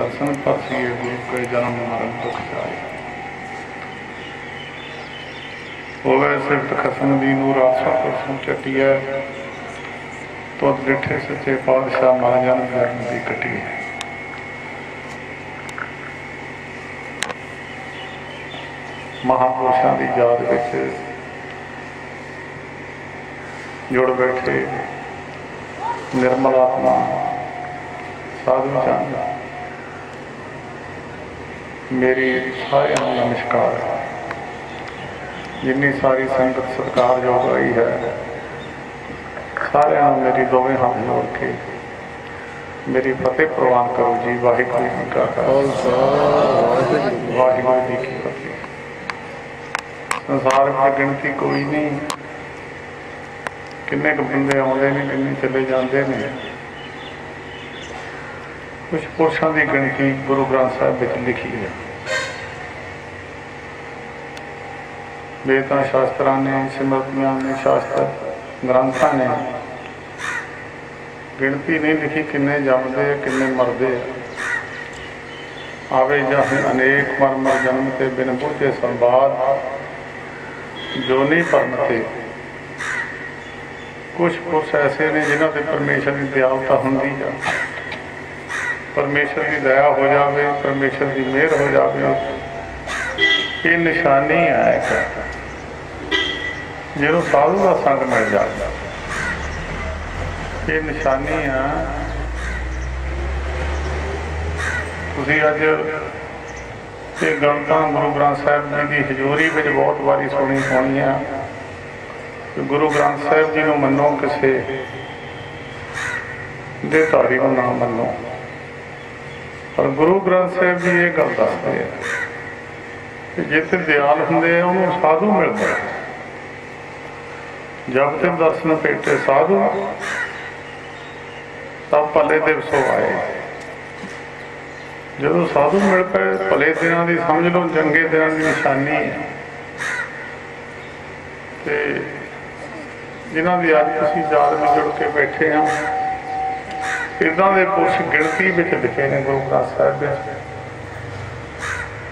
दर्शन परसिए गुरु के जन्म मरण दुख जाए। होवे सिफत खसम दी नूर आसा परसों चटिया तो डिठे सच्चे पातशाह मर जन्म जन्म की कटी है। महापुरुषों की याद विच जुड़ बैठे निर्मल आत्मा साधु चंद मेरी सारे नमस्कार। जिन्नी सारी संगत सत्कार जो आई है सारे मेरी दोवें हाथ जोड़ के मेरी फतेह प्रवान करो जी। वाहिगुरू जी का खालसा वाहिगुरू जी की फतेह। संसार में गिनती कोई नहीं, किन्ने क बंदे आते हैं किन्ने चले जाते हैं। कुछ पुरुषों की गिनती गुरु ग्रंथ साहिब में लिखी है। वेदां शास्त्रां ने सिमरतियां ने शास्त्र ग्रंथां ने गिनती नहीं लिखी किन्ने जमदे किन्ने मरदे। आवे जाहे अनेक मर मर जन्म ते बिन बूझे संवाद जो नहीं परमते। कुछ पुरुष ऐसे ने जिन्हों से परमेश्वर की दयालता होंगी है। परमेश्वर की दया हो जाए, परमेश्वर की मेहर हो जाए, ये निशानी है जो साधु का संग मिल जाए। ये निशानी है। तुसीं अज ये गलतां गुरु ग्रंथ साहिब जी की हजूरी में बहुत बारी सुनी होनी है। गुरु ग्रंथ साहिब जी को मनो, किसी देहधारी को ना मनो। पर गुरु ग्रंथ साहिब जी ये गल दसदे हैं कि जिथे दयाल होंदे उन्होंने साधु मिलता है। जब ते दर्शन पेटे साधु तब भले दिवसों आए। जो साधु मिल पे भले दिनों की समझ लो चंगे दिनों की निशानी है। ते जिन्हों की अज तुसीं याद में जुड़ के बैठे हैं इदां दे पुरुष गिणती में लिखे ने गुरु ग्रंथ साहिब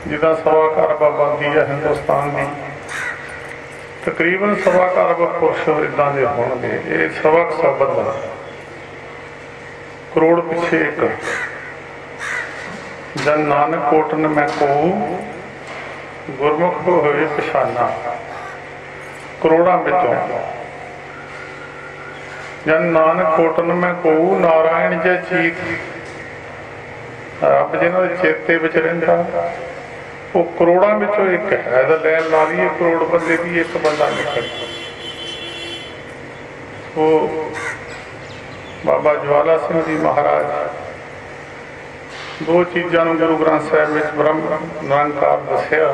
जिदा सवा घर आबादी है हिंदुस्तान की तकरीबन सवा घर पुरुष इदां दे होणगे। ये सवा शब्द करोड़ पिछे एक जन नानक कोटन मैं को गुरमुख होए पछाना। करोड़ों विचों जन नानक कोटन में को नारायण जय चीत। रब जिन्हों के चेते विच रहिंदा वो करोड़ों विचों एक है। तो लैन ला लीए करोड़ बंदे की एक बंदा निकल। वो बाबा ज्वाला सिंह जी महाराज दो चीज़ों गुरु ग्रंथ साहिब में ब्रह्म निरंकार दसिया।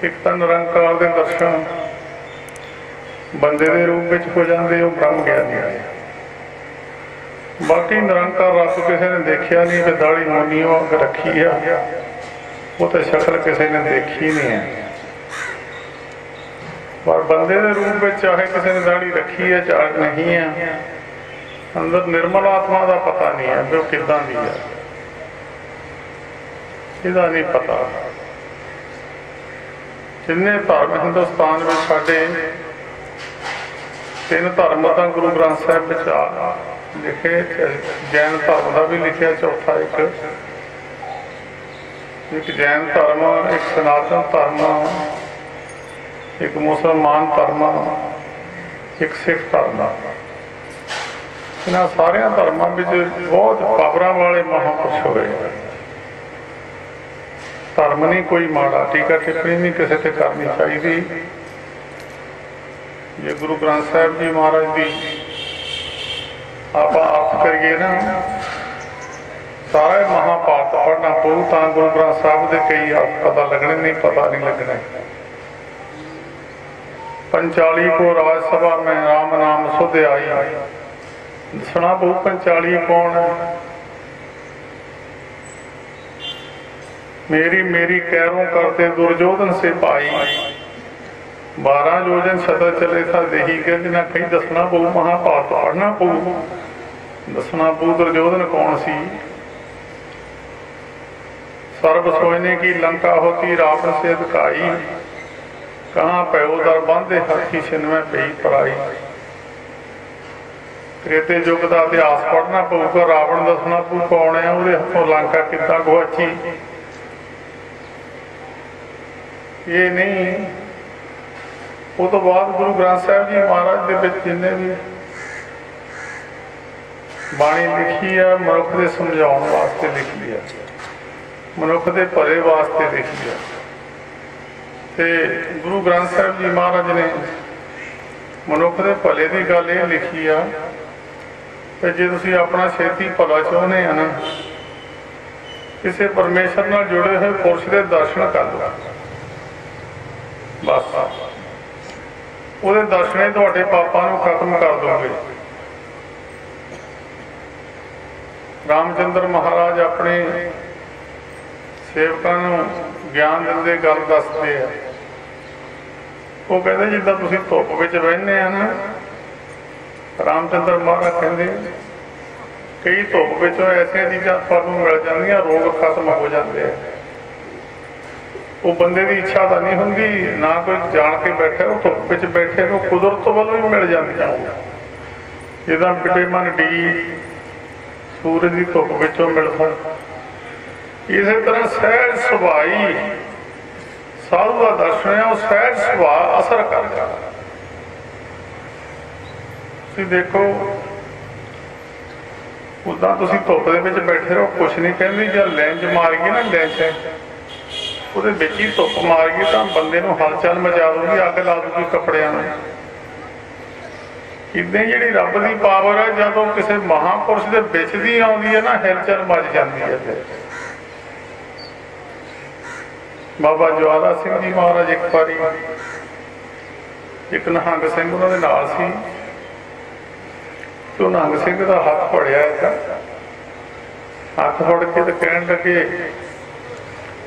एक तो निरंकार के दर्शन बंदे के रूप में हो जाते वो ब्रह्म ज्ञानी है। बाकी निरंकार रब किसी ने देखा नहीं कि दाढ़ी मोनी रखी है वो तो शक्ल किसी ने देखी नहीं है। पर बंदे के रूप में चाहे किसी ने दाढ़ी रखी है चाहे नहीं है अंदर निर्मल आत्मा का पता नहीं है कि वो किदां दी है। इसका नहीं पता। जिन्ने धर्म हिंदुस्तान में साढ़े 3 धर्म तो गुरु ग्रंथ साहिब लिखे। जैन धर्म का भी लिखा चौथा एक जैन धर्म, एक सनातन धर्म, एक मुसलमान धर्म, एक सिख धर्म। इन्होंने सारे धर्मों में बहुत पावरां वाले महापुरुष हुए। धर्म नहीं कोई माड़ा, टीका टिप्पणी नहीं किसी से करनी चाहिए। ये गुरु ग्रंथ साहिब जी महाराज की आप अर्थ करिए ना सारा महाभारत पढ़ना पऊ तो गुरु ग्रंथ साहिब के कई अर्थ पता लगने नहीं, पता नहीं लगना। 45 को राजसभा में राम नाम सुध आई। दसना पऊ 45 कौन है। मेरी मेरी कैरों करते दुर्योधन से पाई। 12 योजन शतर चले था देही के ना कहीं दसना पऊ महाभारत पढ़ना पऊ। दसना पऊ दुर्योधन कौन सी। सर्ब सोचने की लंका होती रावण से दिखाई, कहाँ पयो दर बांधे हाथी छिनवे पई पराई। त्रेते युग का इतिहास पढ़ना पऊगा, रावण दसना पू कौन है, उहदे हथों लंका किद्दां गुआची। ये नहीं, उस तो बाद गुरु ग्रंथ साहिब जी महाराज दे विच जिन्ने भी बाणी लिखी है मनुख के समझाने वास्ते लिखी है, मनुख के भले वास्ते लिखी है। ते गुरु ग्रंथ साहिब जी महाराज ने मनुख के भले की गल ये लिखी आ कि जे तुसीं अपना छेती भला चाहुंदे आ ना, किसी परमेश्वर नाल जुड़े हुए पुरुष के दर्शन कर लो, बस उहदे दर्शन तुहाडे पापां नूं खत्म कर दोगे। रामचंद्र महाराज अपने सेवकां नूं ज्ञान दिंदे गल दसदे आ, वो कहते जिद्दां तुसीं धुप्प विच बहिंदे आ ना, रामचंद्र महाराज कहते कई धुप्प विचों ऐसियां चीज़ां तुहानूं मिल जांदियां, रोग खत्म हो जाते हैं। वो बंदे की इच्छा तो नहीं होंगी, ना कोई जान के बैठे, वो धुप्प विच बैठे को कुदरत वालों भी मिल जांदियां। जिद्दां विटामिन डी सूरज की धुप्प विचों मिलता, इस तरह सहज सुभाई साधु का दर्शन है, वो सहज सुभाव असर कर जाता। तुसीं देखो उदा तुसीं धुप्प दे विच बैठे रहो, कुछ नहीं कहंदी, जब लैंज मार गई ना, लैंच ਉਹਦੇ ਵਿੱਚ ही धुप्प मार गई तो बंदे नूं हलचल मचा दूगी, अग ला दूगी कपड़ियां नूं। इदां ही जिहड़ी रब की पावर है, जदों किसी महापुरुष के विच दी आउंदी है ना, हिलचल मच जाती है। बाबा ज्वाला सिंह जी महाराज एक बारी एक निहंग सिंह उन्होंने नाल सी, तो निहंग सिंह का हथ फड़िया, हथ फड़ के तो कहण लगे,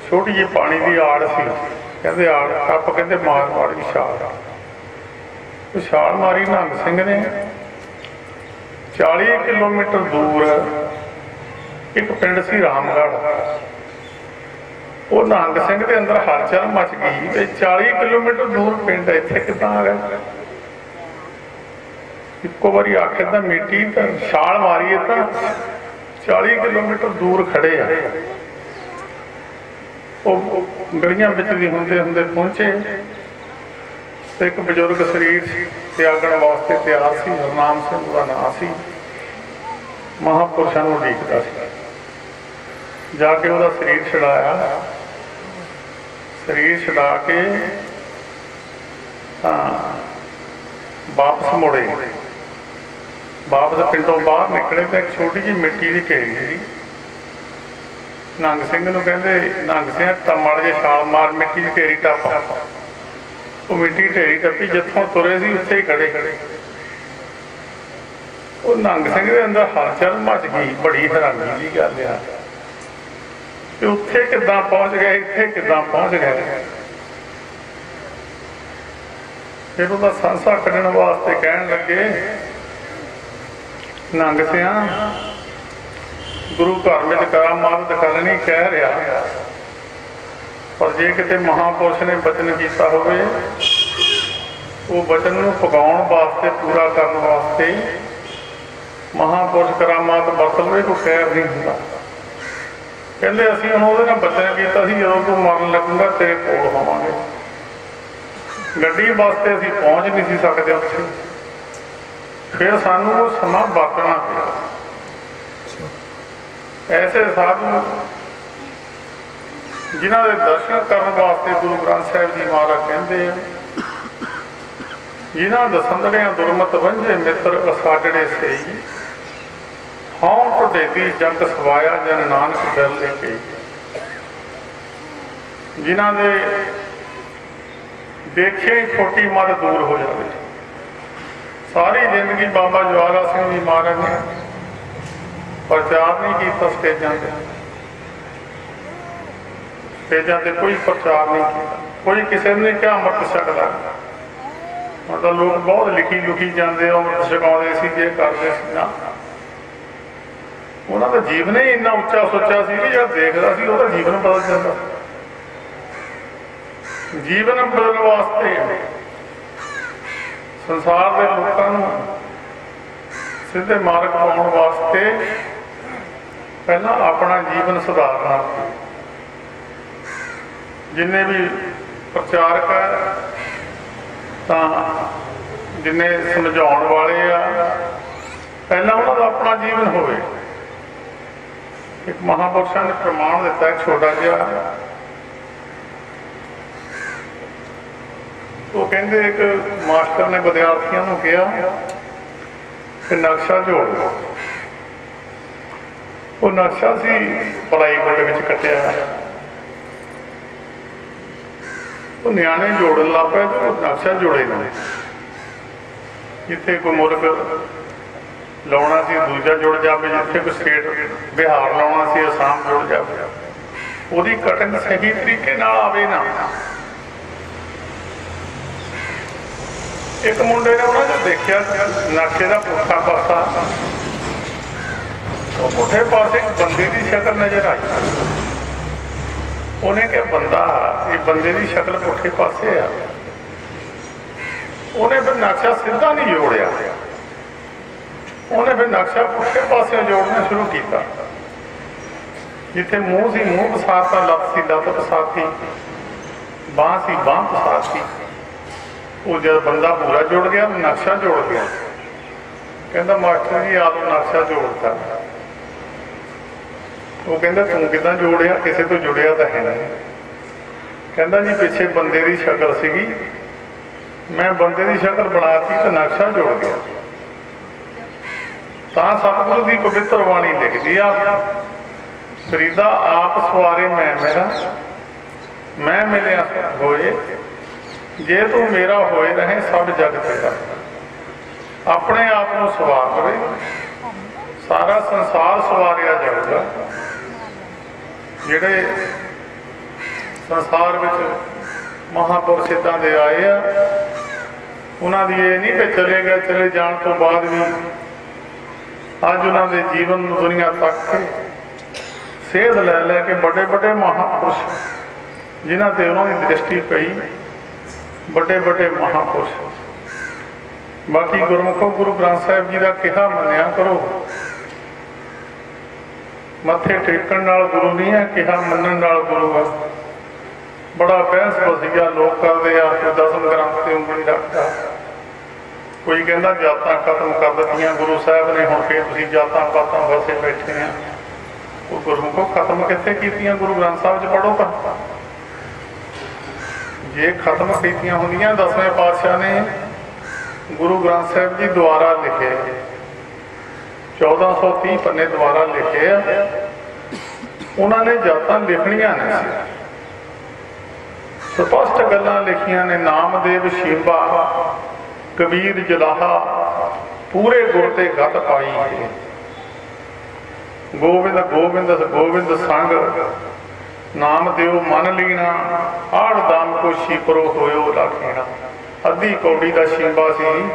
छोटी जी पानी की आड़ सी, कहते आड़ टप कहते मार मारी छाल, तो छाल मारी निहंग सिंह ने। 40 किलोमीटर दूर एक पिंड सी रामगढ़, वो निहंग सिंह के अंदर हलचल मच गई कि 40 किलोमीटर दूर पिंड इत्थे किदां आ गया। इक्को बारी आखे तो मिट्टी तो छाल मारी है तो 40 किलोमीटर दूर खड़े आ। गलियां विच भी हुंदे हुंदे पहुंचे तो एक बजुर्ग शरीर त्यागण वास्ते तैयार सी, हरनाम सिंह का नाम सी, महापुरुषों को उडीकदा सी। जाके वह शरीर छड़ाया, शरीर छड़ा के वापस मुड़े, वापस पिंडों बाहर निकले तो एक छोटी जी मिट्टी की ढेरी सी। निहंग सिंह नूं कहंदे, निहंग सिंह तमड़ जे छाल मार मिट्टी की ढेरी टप, वो मिट्टी ढेरी टप्पी, जिथों तुरे सी उत्थे ही खड़े खड़े। वो निहंग सिंह के अंदर हलचल मच गई, बड़ी हैरानी की गल है कि उत्थे किदां पहुंच गए, इत्थे किदां पहुंच गए। फिर उसदा सांसा कढण वास्ते कहण लगे, निहंग सिंह गुरु घर में करामात करनी कह रहा, पर जे किते महापुरुष ने बचन किया होवे, वो बचन नूं पकाउण वास्ते, पूरा करने वास्ते महापुरुष करामात बरत लवे, कोई खैर नहीं हुंदा। कहंदे असीं हुण उहदे नाल बचन कीता सी, जदों तूं मरन लगूंगा तेरे कोल होवांगे। गड्डी वास्ते असीं पहुंच नहीं सी सकदे उत्थे, फिर सानूं वो समां वरतना पिया। ऐसे साधु जिन्हों के दर्शन करने वास्ते गुरु ग्रंथ साहिब जी महाराज कहते हैं, जिन्हों दसंदड़ियां दुरमत वंझे मित्र असाडड़े सही, हाँ ढुढेदी जग सवाया जन नानक दल लेके। जिन्हों ने देखे छोटी मत दूर हो जाए। सारी जिंदगी बाबा ज्वाला सिंह जी महाराज ने प्रचार नहीं किया, स्टेजां ते कोई प्रचार नहीं किया, कोई किसी ने क्या अमृत छकदा। मतलब लोग बहुत लिखी लुखी जाते, अमृत छकाउंदे सी, जे करदे सी ना। ਉਹਨਾਂ ਦਾ ਜੀਵਨ ਹੀ ਇੰਨਾ ਉੱਚਾ ਸੁੱਚਾ ਸੀ ਕਿ ਜਿਹੜਾ ਦੇਖਦਾ ਸੀ ਉਹਦਾ ਜੀਵਨ ਬਦਲ ਜਾਂਦਾ। ਜੀਵਨ ਬਦਲਣ ਵਾਸਤੇ ਸੰਸਾਰ ਦੇ ਲੋਕਾਂ ਨੂੰ ਸਿੱਧੇ ਮਾਰਗ ਪਾਉਣ ਵਾਸਤੇ ਪਹਿਲਾਂ ਆਪਣਾ ਜੀਵਨ ਸੁਧਾਰਨਾ। ਜਿੰਨੇ ਵੀ ਪ੍ਰਚਾਰਕ ਹੈ ਤਾਂ ਜਿੰਨੇ ਸਮਝਾਉਣ ਵਾਲੇ ਆ ਪਹਿਲਾਂ ਉਹਨਾਂ ਦਾ ਆਪਣਾ ਜੀਵਨ ਹੋਵੇ। ਇੱਕ ਮਹਾਂਪੁਰਸ਼ਾਂ ਨੇ ਪ੍ਰਮਾਣ ਦਿੱਤਾ ਇੱਕ ਛੋਟਾ ਜਿਹਾ, ਉਹ ਕਹਿੰਦੇ ਇੱਕ ਮਾਸਟਰ ਨੇ ਵਿਦਿਆਰਥੀਆਂ ਨੂੰ ਕਿਹਾ ਕਿ ਨਕਸ਼ਾ ਜੋੜ ਲਓ। ਉਹ ਨਕਸ਼ਾ ਸੀ ਪਲਾਈਵੁੱਡ ਵਿੱਚ ਕੱਟਿਆ, ਉਹ ਨਿਆਣੇ ਜੋੜਨ ਲੱਗ ਪਏ ਤੇ ਉਹ ਨਕਸ਼ਾ ਜੋੜੇ ਨਾ। ਜਿੱਥੇ ਕੋਈ ਮੁਲਕ ਲਾਉਣਾ ਸੀ ਦੂਜਾ ਜੁੜ ਜਾਵੇ, ਜਿੱਥੇ ਕੋਈ ਸਟੇਟ ਬਿਹਾਰ ਲਾਉਣਾ ਸੀ ਅਸਾਮ ਜੁੜ ਜਾਵੇ, ਉਹਦੀ ਕਟਿੰਗ ਸਹੀ ਤਰੀਕੇ ਨਾਲ ਆਵੇ ਨਾ। ਇੱਕ ਮੁੰਡੇ ਨੇ ਉਹਨਾਂ 'ਚ ਦੇਖਿਆ ਨਕਸ਼ੇ ਦਾ ਪੁੱਠਾ ਪਾਸਾ, ਉਹ ਪੁੱਠੇ ਪਾਸੇ ਬੰਦੇ ਦੀ ਸ਼ਕਲ ਨਜ਼ਰ ਆਈ। ਉਹਨੇ ਕਿਹਾ ਬੰਦਾ, ਇਹ ਬੰਦੇ ਦੀ ਸ਼ਕਲ ਪੁੱਠੇ ਪਾਸੇ ਆ। ਉਹਨੇ ਫਿਰ ਨਕਸ਼ਾ ਸਿੱਧਾ ਨਹੀਂ ਜੋੜਿਆ, ਉਹਨੇ ਫਿਰ ਨਕਸ਼ਾ ਪੁੱਠੇ ਪਾਸੇ ਜੋੜਨਾ ਸ਼ੁਰੂ ਕੀਤਾ। ਜਿੱਥੇ ਮੂੰਹ ਸੀ ਮੂੰਹ ਪਸਾਰਤਾ, ਲੱਤ ਸੀ ਲੱਤ ਪਸਾਰਤੀ, ਬਾਂਹ ਸੀ ਬਾਂਹ ਪਸਾਰਤੀ। ਉਹ ਜਦ ਬੰਦਾ ਪੂਰਾ ਜੁੜ ਗਿਆ ਨਕਸ਼ਾ ਜੁੜ ਗਿਆ। ਕਹਿੰਦਾ ਮਾਸਟਰ ਜੀ ਆਪ ਨਕਸ਼ਾ ਜੋੜਤਾ। ਉਹ ਕਹਿੰਦਾ ਤੂੰ ਕਿੱਦਾਂ ਜੋੜਿਆ? ਕਿਸੇ ਤੋਂ ਜੁੜਿਆ ਤਾਂ ਹੈ ਨਹੀਂ। ਕਹਿੰਦਾ ਜੀ ਪਿੱਛੇ ਬੰਦੇ ਦੀ ਸ਼ਕਲ ਸੀਗੀ, ਮੈਂ ਬੰਦੇ ਦੀ ਸ਼ਕਲ ਬਣਾਤੀ ਤੇ ਨਕਸ਼ਾ ਜੁੜ ਗਿਆ। ਤਾਂ ਸਤਿਗੁਰੂ ਦੀ ਪਵਿੱਤਰ ਬਾਣੀ ਲਿਖਦੀ ਆ, ਫਰੀਦਾ ਆਪ ਸਵਾਰੇ ਮੈਂ ਮੇਰਾ, ਮੈਂ ਮਿਲਿਆ ਹੋਏ, ਜੇ ਤੂੰ ਮੇਰਾ ਹੋਏ ਰਹੇ ਸਭ ਜਗ ਤੇਰਾ। ਆਪਣੇ ਆਪ ਨੂੰ ਸਵਾਰ ਲਵੇ, ਸਾਰਾ ਸੰਸਾਰ ਸਵਾਰਿਆ ਜਾਊਗਾ। ਜਿਹੜੇ ਸੰਸਾਰ ਵਿੱਚ ਮਹਾਂਪੁਰਸ਼ ਏਦਾਂ ਦੇ ਆਏ ਆ, ਉਹਨਾਂ ਦੀ ਇਹ ਨਹੀਂ ਕਿ ਚਲੇ ਜਾਣ ਤੋਂ ਬਾਅਦ ਵੀ ਅੱਜ ਉਹਨਾਂ ਦੇ ਜੀਵਨ ਨੂੰ ਦੁਨੀਆ ਤੱਕ ਸੇਧ ਲੈ ਲੈ ਕੇ ਵੱਡੇ ਵੱਡੇ ਮਹਾਂਪੁਰਸ਼ ਜਿਨ੍ਹਾਂ ਤੇ ਉਹਨਾਂ ਦੀ ਦ੍ਰਿਸ਼ਟੀ ਪਈ, ਵੱਡੇ ਵੱਡੇ ਮਹਾਂਪੁਰਸ਼। ਬਾਕੀ ਗੁਰਮੁਖੋ ਗੁਰੂ ਗ੍ਰੰਥ ਸਾਹਿਬ ਜੀ ਦਾ ਕਿਹਾ ਮੰਨਿਆ ਕਰੋ। ਮੱਥੇ ਟੇਕਣ ਨਾਲ ਗੁਰੂ ਨਹੀਂ ਹੈ, ਕਿਹਾ ਮੰਨਣ ਨਾਲ ਗੁਰੂ ਹੈ। ਬੜਾ ਬਹਿਸ ਬਸੀਆ ਲੋਕ ਕਰਦੇ ਆ, ਕੋਈ ਦਸਮ ਗ੍ਰੰਥ ਤੇ ਉਂਗਲੀ ਰੱਖਦਾ, ਕੋਈ ਕਹਿੰਦਾ ਜਾਤਾਂ ਖਤਮ ਕਰ ਦਿੱਤੀਆਂ ਗੁਰੂ ਸਾਹਿਬ ਨੇ, ਹੁਣ ਫੇਰ ਤੁਸੀਂ ਜਾਤਾਂ ਪਾਤਾਂ ਵਸੇ ਬੈਠੇ ਆ। ਉਹ ਗੁਰਮੁਖੋ ਖਤਮ ਕਿੱਥੇ ਕੀਤੀਆਂ? ਗੁਰੂ ਗ੍ਰੰਥ ਸਾਹਿਬ 'ਚ ਪੜ੍ਹੋ ਤਾਂ। ਜੇ ਖਤਮ ਕੀਤੀਆਂ ਹੁੰਦੀਆਂ ਦਸਵੇਂ ਪਾਤਸ਼ਾਹ ਨੇ ਗੁਰੂ ਗ੍ਰੰਥ ਸਾਹਿਬ ਜੀ ਦੁਆਰਾ ਲਿਖੇ, 1430 ਪੰਨੇ ਦੁਆਰਾ ਲਿਖੇ ਆ। ਉਹਨਾਂ ਨੇ ਜਾਤਾਂ ਲਿਖਣੀਆਂ ਨਹੀਂ ਸੀ, ਸਪਸ਼ਟ ਗੱਲਾਂ ਲਿਖੀਆਂ ਨੇ। ਨਾਮਦੇਵ ਸ਼ੀਬਾ ਕਬੀਰ ਜਲਾਹਾ, ਪੂਰੇ ਗੁਰ ਤੇ ਗਤ ਪਾਈ। ਗੋਬਿੰਦ ਗੋਬਿੰਦ ਗੋਬਿੰਦ ਸੰਗ, ਨਾਮ ਦਿਓ ਮਨ ਲੀਣਾ, ਆੜ ਦਾਮ ਕੋ ਸ਼ੀਪਰੋ ਹੋਇਓ ਲਾਖੀਣਾ। ਅੱਧੀ ਕੌੜੀ ਦਾ ਸ਼ੀਬਾ ਸੀ,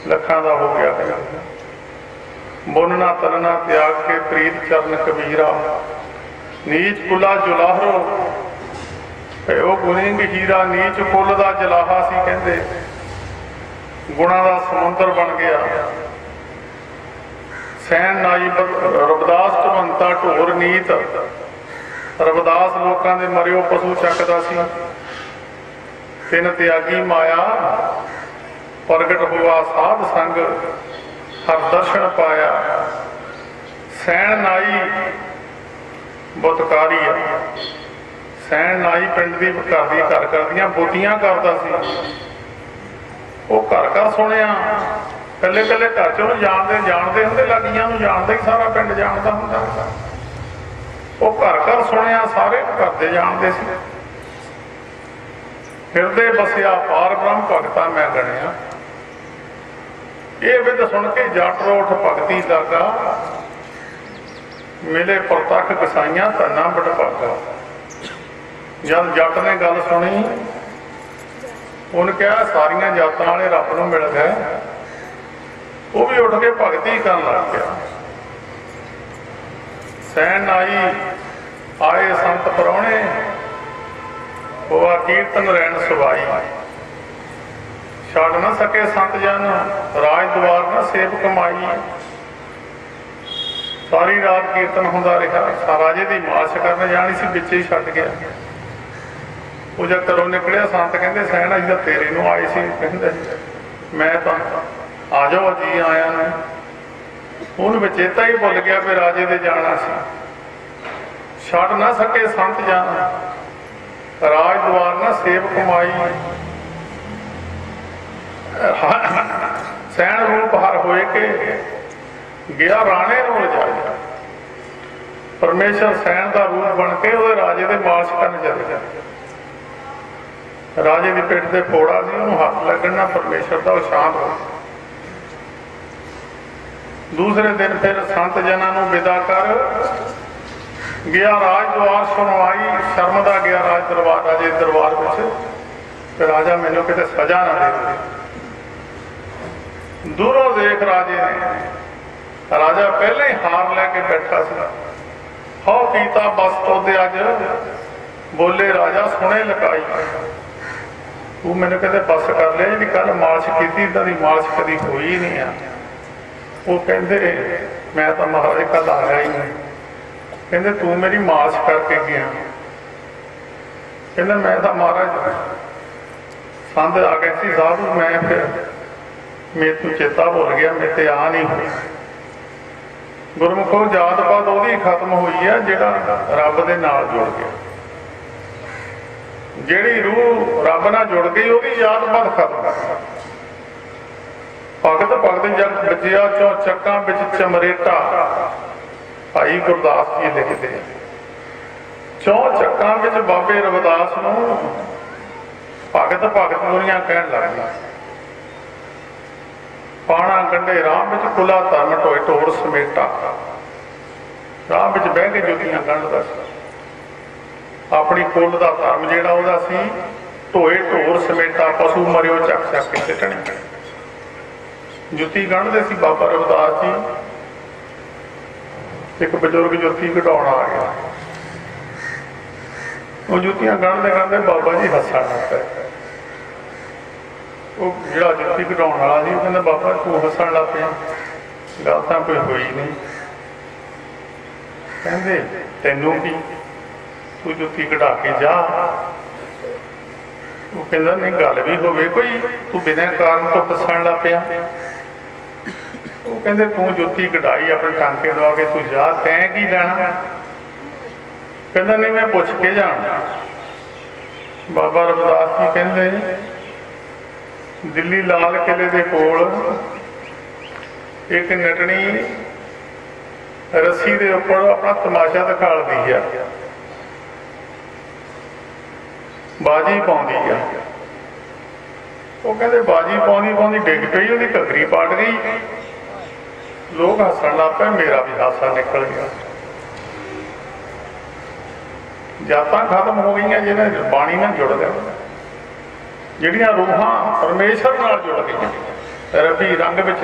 ਲੱਖਾਂ ਦਾ ਹੋ ਗਿਆ। ਬੋਲਣਾ ਤਲਣਾ ਤਿਆਗ ਕੇ ਪ੍ਰੀਤ ਚਰਨ ਕਬੀਰਾ, ਨੀਚ ਕੁਲਾ ਜੁਲਾਹਰੋ ਉਹ ਗੁਣਿੰਗ ਹੀਰਾ। ਨੀਚ ਕੁੱਲ ਦਾ ਜਲਾਹਾ ਸੀ ਕਹਿੰਦੇ, ਗੁਣਾਂ ਦਾ ਸਮੁੰਦਰ ਬਣ ਗਿਆ। ਸੈਨ ਨਾਈ ਰਬਦਾਸ ਢਵੰਤਾ ਢੋਰ ਨੀਤ, ਰਬਦਾਸ ਲੋਕਾਂ ਦੇ ਮਰਿਓ ਪਸ਼ੂ ਚੱਕਦਾ ਸੀ। ਤਿੰਨ ਤਿਆਗੀ ਮਾਇਆ ਪ੍ਰਗਟ ਹੋਆ ਸਾਧ ਸੰਗ, ਹਰ ਦਰਸ਼ਨ ਪਾਇਆ। ਸੈਨ ਨਾਈ ਬੁੱਤਕਾਰੀ ਆ। ਸੈਨ ਨਾਈ ਪਿੰਡ ਦੀ ਘਰ ਦੀ ਘਰ ਕਰਦੀਆਂ ਬੋਤੀਆਂ ਕਰਦਾ ਸੀ। ਉਹ ਘਰ ਘਰ ਸੁਣਿਆ, ਕੱਲੇ ਕੱਲੇ ਘਰ ਚ ਉਹਨੂੰ ਜਾਣਦੇ ਹੁੰਦੇ, ਲੱਗੀਆਂ ਨੂੰ ਜਾਣਦਾ ਹੀ ਸਾਰਾ ਪਿੰਡ ਜਾਣਦਾ ਹੁੰਦਾ। ਉਹ ਘਰ ਘਰ ਸੁਣਿਆ, ਸਾਰੇ ਘਰ ਦੇ ਜਾਣਦੇ ਸੀ। ਹਿਰਦੇ ਬਸਿਆ ਪਾਰ ਬ੍ਰਹਮ ਭਗਤਾ ਮੈਂ ਗਣਿਆ। ਇਹ ਵਿਦ ਸੁਣ ਕੇ ਜੱਟ ਰੋਠ ਭਗਤੀ ਲਾਗਾ, ਮਿਲੇ ਪ੍ਰਤੱਖ ਕਸਾਈਆਂ ਧੰਨਾ ਬਟਭਾਗਾ। ਜਦ ਜੱਟ ਨੇ ਗੱਲ ਸੁਣੀ, ਉਹਨੇ ਕਿਹਾ ਸਾਰੀਆਂ ਜਾਤਾਂ ਵਾਲੇ ਰੱਬ ਨੂੰ ਮਿਲ ਗਏ। ਉਹ ਵੀ ਉੱਠ ਕੇ ਭਗਤੀ ਕਰਨ ਲੱਗ ਪਿਆ। सैन आई आए संत परौणे, होआ कीर्तन रैन सुवाई। छड़ न सके संत जन राज द्वार न सेव कमाई। सारी रात कीर्तन होंदा रहा। राजे की मार्च करने जानी सी, बिच ही छड़ गया। वो जब घरों निकलिया, संत कहते सैन असीं तां तेरे नूं आए सी, कहंदे मैं तो आ जाओ जी आया ने। उन्होंने चेता ही भुल गया भी राजे दे जाना सी। छड़ न सके संत जन राज द्वार न सेव कमाई। सैन रूप हर होए के गया राणे नूं रजाया। परमेश्वर सैन का रूप बन के वो राजे दे मार्च करन चल गया। राजे की पिठ से फोड़ा सी, उन्होंने हथ लगना परमेश्वर का, शांत हो। दूसरे दिन फिर संत जना नूं विदा कर गया राज द्वार सुनवाई। शर्मदा गया राज दरबार, राजे दरबार में। राजा मैनू किते सजा ना दे। दूरों देख राजे ने, राजा पहले ही हार लैके बैठा सी। हौ कीता बस तोदे अज बोले राजा सुने लकाई। तू मैंने कहते बस कर लिया, जी कल मार्च की इदा की मार्च कभी हुई ही नहीं है। वो कहते मैं तो महाराज कल आया ही नहीं। कहते तू मेरी मार्च करके गया। कहते मैं तो महाराज संत आ गए सी साधु, मैं फिर मेरे तू चेता भुल गया, मेरे ते आ नहीं हुई। गुरमुखो जात पात ओदी खत्म हुई है जिहड़ा रब दे नाल जुड़ गया। जिहड़ी रूह रब नाल जुड़ गई ओदी जात पात खत्म। भगत भगत जग बजिया चौ चक्कां विच चमरेटा। भाई गुरदास जी लिखते चौ चक्कां विच बाबे रविदास नूं भगत भगत दुनिया कहण लग गई। पाणा कंढे राह विच कुला धर्म ढोए ढोर समेटा। राह विच बह के जुतियां गंढदा सी। अपनी कुल का धर्म जिहड़ा ओहदा सी ढोए ढोर समेटा। पशु मरियो चक चक के सिटणे। जुती गंढदे सी बाबा रविदास जी। एक बजुर्ग जुती कढाउण आ गया। वो जुतियां गंढदे गंढदे बाबा जी हੱਸਣ लग पए। वो जिहड़ा जुती कढाउण वाला सी कहंदा बाबा तू हੱਸਣ लग पिया, गल तां कोई होई नहीं। कहंदे तैनूं की, तू जुती कढा के जा। वो कहंदा नहीं गल भी होवे कोई, तू बिना कारण तो हੱਸਣ लग पिया। वो कहंदे तू जुती कढाई अपने टांके लवा के तू जा, तैं की लैणा। कहंदा नहीं मैं पुछ के जाना। बाबा रविदास जी कहंदे दिल्ली लाल किले के कोल एक नटनी रस्सी के उपर अपना तमाशा दिखाती है, बाजी पाउंदी है। वो कहते बाजी पाउंदी पाउंदी डिग पई, उसकी घगरी पाट गई। लोग हੱਸਣ लग पे, मेरा भी हासा निकल गया। जातां खत्म हो गई जिन्हें बाणी नाल जुड़ गए, जिहड़ियां रूहां परमेश्वर नाल जुड़ गई। रबी रंग विच,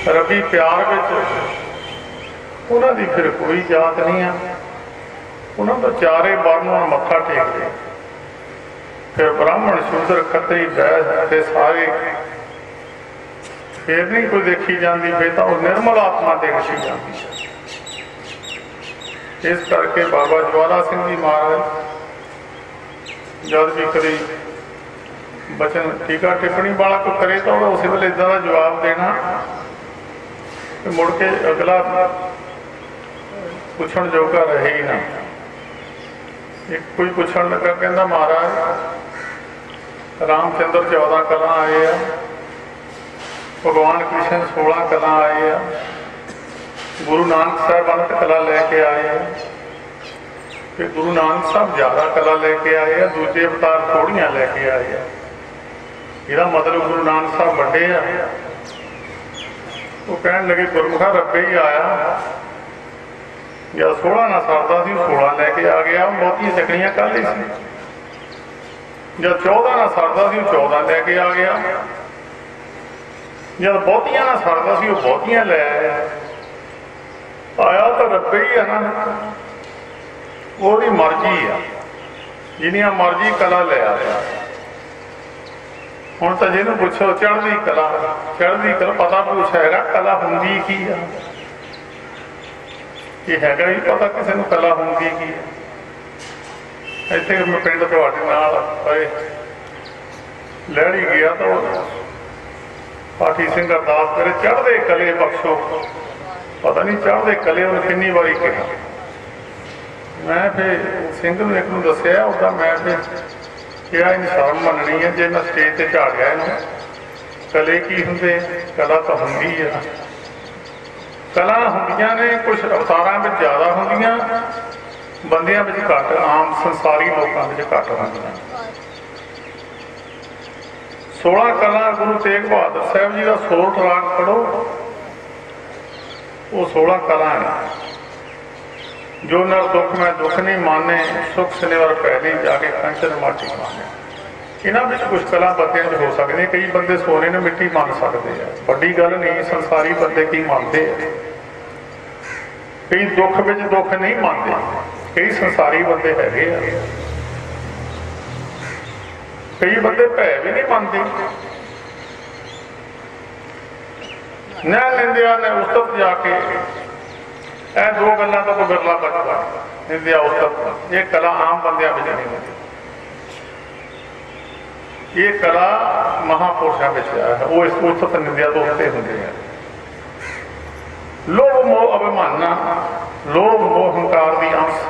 रबी प्यार विच, उन्हां दी फिर कोई जात नहीं है। उन्हां तो चारे वर्ण मत्था टेकदे। फिर ब्राह्मण शूद्र खत्तरी बैस ते सारे फिर नहीं कोई देखी जाती। फिर तो निर्मल आत्मा देखी जाती है। इस करके बाबा ज्वाला सिंह जी महाराज जब भी कभी बचन टीका टिप्पणी वाला कोई करे तो उस वेले इदा का जवाब देना, मुड़ के अगला पुछण जोगा रहे ही ना। एक कोई पुछण लगा, कहता महाराज रामचंद्र 14 कला आए आ, भगवान कृष्ण 16 कला आए आ, गुरु नानक साहब अनंत कला लैके आए हैं। फिर गुरु नानक साहब ज़्यादा कला लैके आए हैं, दूजे अवतार थोड़ियां लैके आए हैं। इसका मतलब गुरु नानक साहब बड़े आ। वो कहने लगे गुरमुखा रब्बे ही आया, जब 16 ना सरदा सी 16 लैके आ गया। बहुतियां चकनियां कर ली सी। जब 14 ना सरदा सी 14 लैके आ गया। जब बहुतियां ना सरदा सी बहुतियां लै आया। आया तो रब्बे ही है ना, ਉਹਦੀ ਮਰਜ਼ੀ ਆ, ਜਿੰਨੀਆਂ ਮਰਜ਼ੀ ਕਲਾ ਲੈ ਆਇਆ। ਹੁਣ ਤਾਂ ਜਿਹਨੂੰ ਪੁੱਛੋ ਚੜ੍ਹਦੀ ਕਲਾ ਪਤਾ ਪੁੱਛ ਹੈਗਾ ਕਲਾ ਹੁੰਦੀ ਕੀ ਆ? ਇਹ ਹੈਗਾ ਹੀ ਪਤਾ ਕਿਸੇ ਨੂੰ ਕਲਾ ਹੁੰਦੀ ਕੀ ਆ? ਇੱਥੇ ਮੈਂ ਪਿੰਡ ਤੁਹਾਡੇ ਨਾਲ ਲਹਿੜੀ ਗਿਆ ਤਾਂ ਪਾਠੀ ਸਿੰਘ ਅਰਦਾਸ ਕਰੇ ਚੜ੍ਹਦੇ ਕਲੇ ਬਖਸ਼ੋ। ਪਤਾ ਨਹੀਂ ਚੜ੍ਹਦੇ ਕਲੇ ਉਹਨੇ ਕਿੰਨੀ ਵਾਰੀ ਕਿਹਾ। मैं फिर सिंह ਨੂੰ ਇੱਕ ਨੂੰ ਦੱਸਿਆ, ਉਹਦਾ ਮੈਂ ਫਿਰ ਕਿਹਾ ਇਹਨੂੰ ਸ਼ਰਮ ਮੰਨਣੀ ਹੈ ਜੇ ਮੈਂ ਸਟੇਜ ਤੇ ਝਾੜ ਗਿਆ ਇਹਨੂੰ। ਕਲੇ ਕੀ ਹੁੰਦੇ? ਕਲਾ ਤਾਂ ਹੁੰਦੀ ਆ, ਕਲਾ ਹੁੰਦੀਆਂ ਨੇ ਕੁਛ ਅਵਤਾਰਾਂ ਵਿੱਚ ਜ਼ਿਆਦਾ ਹੁੰਦੀਆਂ, ਬੰਦਿਆਂ ਵਿੱਚ ਘੱਟ, ਆਮ ਸੰਸਾਰੀ ਲੋਕਾਂ ਵਿੱਚ ਘੱਟ ਹੁੰਦੀਆਂ। 16 ਕਲਾ ਗੁਰੂ ਤੇਗ ਬਹਾਦਰ ਸਾਹਿਬ ਜੀ ਦਾ ਸੋਰਠ ਰਾਗ ਪੜ੍ਹੋ, ਉਹ 16 ਕਲਾ ਨੇ। जो नर दुख में दुख नहीं माने, सुख सनेवर पहले जाके कंचन माटी माने। इन्हां विच कुछ कला बंदियां च हो सकदी। कई बंदे सोने ने मिट्टी मान सकते हैं, वड्डी गल नहीं। संसारी बंदे की मानते हैं, कई दुख विच दुख नहीं मानते, कई संसारी बंदे हैगे आ। कई बंदे भै भी नहीं मानते। न निंदिया ने उस्तत जाके ਇਹ ਦੋ ਗੱਲਾਂ ਤੋਂ ਕੋਈ ਬਿਰਲਾ ਬਚਦਾ। ਨਿੰਦਿਆ ਉਸਤਤ, ਇਹ ਕਲਾ ਆਮ ਬੰਦਿਆਂ ਵਿੱਚ ਨਹੀਂ ਹੁੰਦੀ। ਇਹ ਕਲਾ ਮਹਾਂਪੁਰਸ਼ਾਂ ਵਿੱਚ ਹੈ, ਉਹ ਇਸ ਉਸਤਤ ਨਿੰਦਿਆ ਤੋਂ ਉੱਤੇ ਹੁੰਦੇ ਹੈ। ਲੋਭ ਮੋਹ ਅਭਿਮਾਨਾ, ਲੋਭ ਮੋਹ ਹੰਕਾਰ ਦੀ ਅੰਸ਼,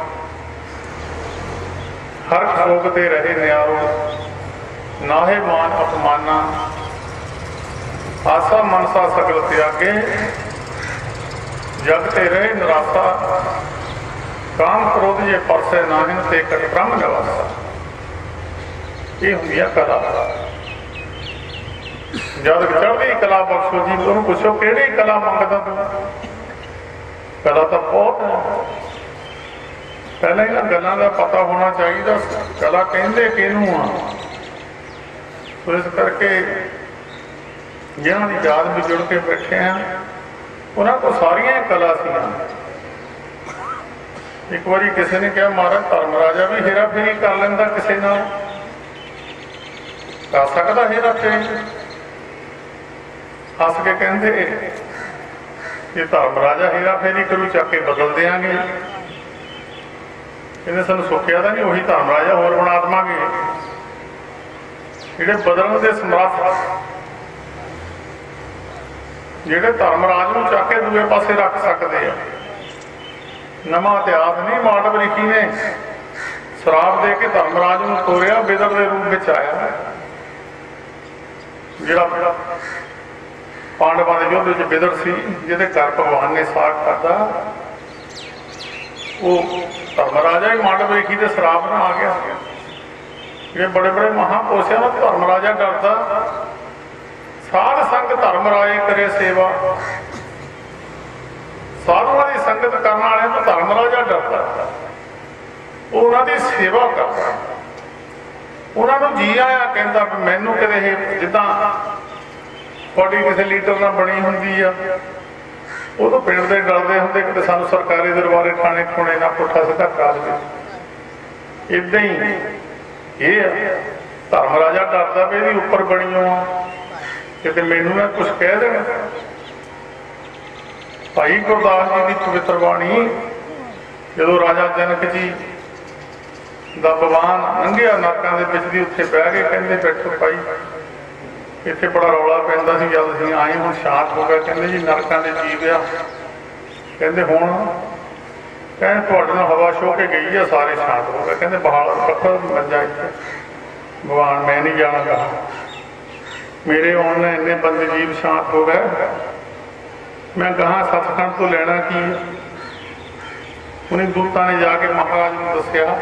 ਹਰ ਖੋਗ ਤੇ ਰਹੇ ਨਿਆਰੋ, ਨਾਹੇ ਮਾਨ ਅਪਮਾਨਾ, ਆਸਾ ਮਨਸਾ ਸਗਲ ਤਿਆਗੇ, जग ते रहे निराशा, काम क्रोध जे परसे नाहिन ते कट ब्रह्म निवासा। ये हुंदी है कला। जद चढ़दी कला बख्शो जी, उन्होंने पुछो किहड़ी कला मंगदा तूं? कला तो बहुत है। पहले इन्हां गल्लां दा पता होना चाहिए कला कहंदे किहनूं आ। तो इस करके जिन्हां दी याद में जुड़ के बैठे हैं उन्होंने को सारिया कला सी। एक बारी किसी ने कहा महाराज धर्म राजा भी हेरा फेरी कर लेंदा, किसी नाल कर सकदा हेरा फेरी? हस के कहते ये धर्म राजा हेरा फेरी करू, चक के बदल देंगे। कहते सानू सुखिया था नहीं, उही धर्म राजा होर बना देवांगे। जिहड़े बदलण दे समर्थ, ਜਿਹੜੇ ਧਰਮਰਾਜ ਨੂੰ ਚੱਕ ਕੇ ਦੂਏ ਪਾਸੇ ਰੱਖ ਸਕਦੇ ਆ। ਨਵਾਂ ਇਤਿਹਾਸ ਨਹੀਂ ਮਾਡਵ ਲਿਖੀ ਨੇ, ਸ਼ਰਾਪ ਦੇ ਕੇ ਧਰਮਰਾਜ ਨੂੰ ਤੋਰਿਆ, ਬਿਦਰ ਦੇ ਰੂਪ ਵਿੱਚ ਆਇਆ। ਜਿਹੜਾ ਪਾਂਡਵਾਂ ਦੇ ਯੁੱਧ ਵਿੱਚ ਬਿਦਰ ਸੀ, ਜਿਹਦੇ ਘਰ ਭਗਵਾਨ ਨੇ ਸਾਕ ਖਾਧਾ, ਉਹ ਧਰਮਰਾਜਾ ਹੀ ਮਾਡਵ ਲਿਖੀ ਦੇ ਸ਼ਰਾਪ ਨਾਲ ਆ ਗਿਆ। ਜਿਹੜੇ ਬੜੇ ਬੜੇ ਮਹਾਂਪੁਰਸ਼ਾਂ ਦਾ ਧਰਮਰਾਜਾ ਡਰਦਾ। साध संग धर्म राय करे सेवा, साधुओं की संगत करने वाले तो धर्म राजा डरता, उन्होंने सेवा करता, उन्होंने जी आया कहता भी मैनू किते जिदा थोड़ी किसी लीडर ना बनी होंगी आ, वो तो पिंड के डरते होंगे कि सानू सरकारी दरबारे खाने खुने ना पुठा सीधा करा दे। इदा ही ये धर्म राजा डरता भी ये उपर बनी हो कि मैनू ना कुछ कह देना। भाई गुरदास जी की पवित्र बाणी, जो राजा जनक जी का बवान लंघिया नरकों के विच दी, उत्थे बह के कहते बैठो भाई, इत्थे बड़ा रौला पैंदा सी, जद असीं आए हुण शांत हो गया। कहते जी नरकों के जीव आ, कहते हुण कहते तुहाडे नाल हवा छो के गई है, सारे शांत हो गए। कहते बहाल रखो मंजा इत्थे, भगवान मैं नहीं जाना, मेरे आने इन्ने बंदे जीव शांत हो गए, मैं कहा सचखंड तो लेना की है। उन्हें दूतां ने जाके महाराज को दसिया।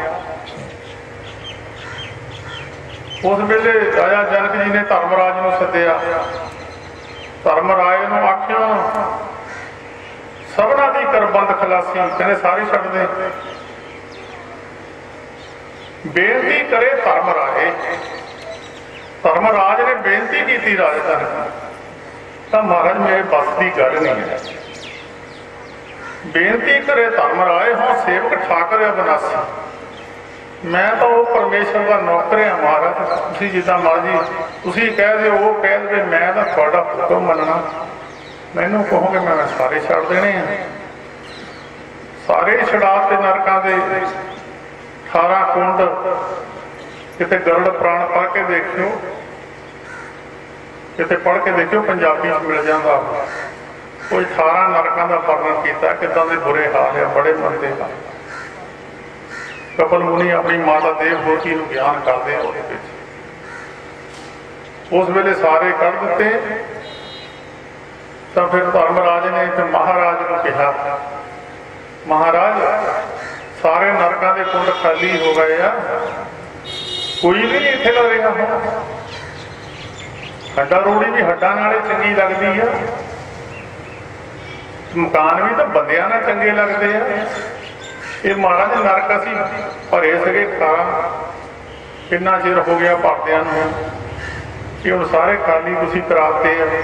उस वेले राजा जनक जी ने धर्मराज को सद्या। धर्मराज ने आख्या सबना दी करबंद खलासी, कहने सारे छड्ड दे। बेनती करे धर्मराज, धर्मराज ने बेनती की राजधानी तो महाराज मेरे बस की गल नहीं है, बेनती करे धर्म राय हों सेवक ठाकर अविनाशी। मैं तो वो परमेश्वर का नौकर हाँ महाराज, तुसीं जिद्दां मर्जी तुसीं कह दे वो कह दे, मैं तो तुहाडा हुक्म मनना। मैनूं कहोगे मैं सारे छड्ड देने हैं, सारे छड़ा के नरकां दे 18 कुंड किते गरुड़ पुराण पढ़ के देखियो, किते पढ़ के देखियो पंजाबी मिल जाता। कोई 18 नरकां का वर्णन किया किदां दे बुरे हाल है, बड़े मंदे हाल। कपिल मुनि अपनी माता देवहूति नूं बयान करते हैं, उस वेले सारे कढ़ दिते। तो फिर धर्मराज ने फिर महाराज को कहा, महाराज सारे नरकां दे कुंड खाली हो गए आ, कोई भी नहीं इत्थे लगेगा। हड्डा रोड़ी भी हड्डा नाले चंगी लगती है, मकान भी तो बंदियां नाल चंगे लगते हैं। ये महाराज नरक असीं भरे सके खारा, कितना चिर हो गया भरदियां नूं, कि हुण सारे खाली तुसीं कराते हैं।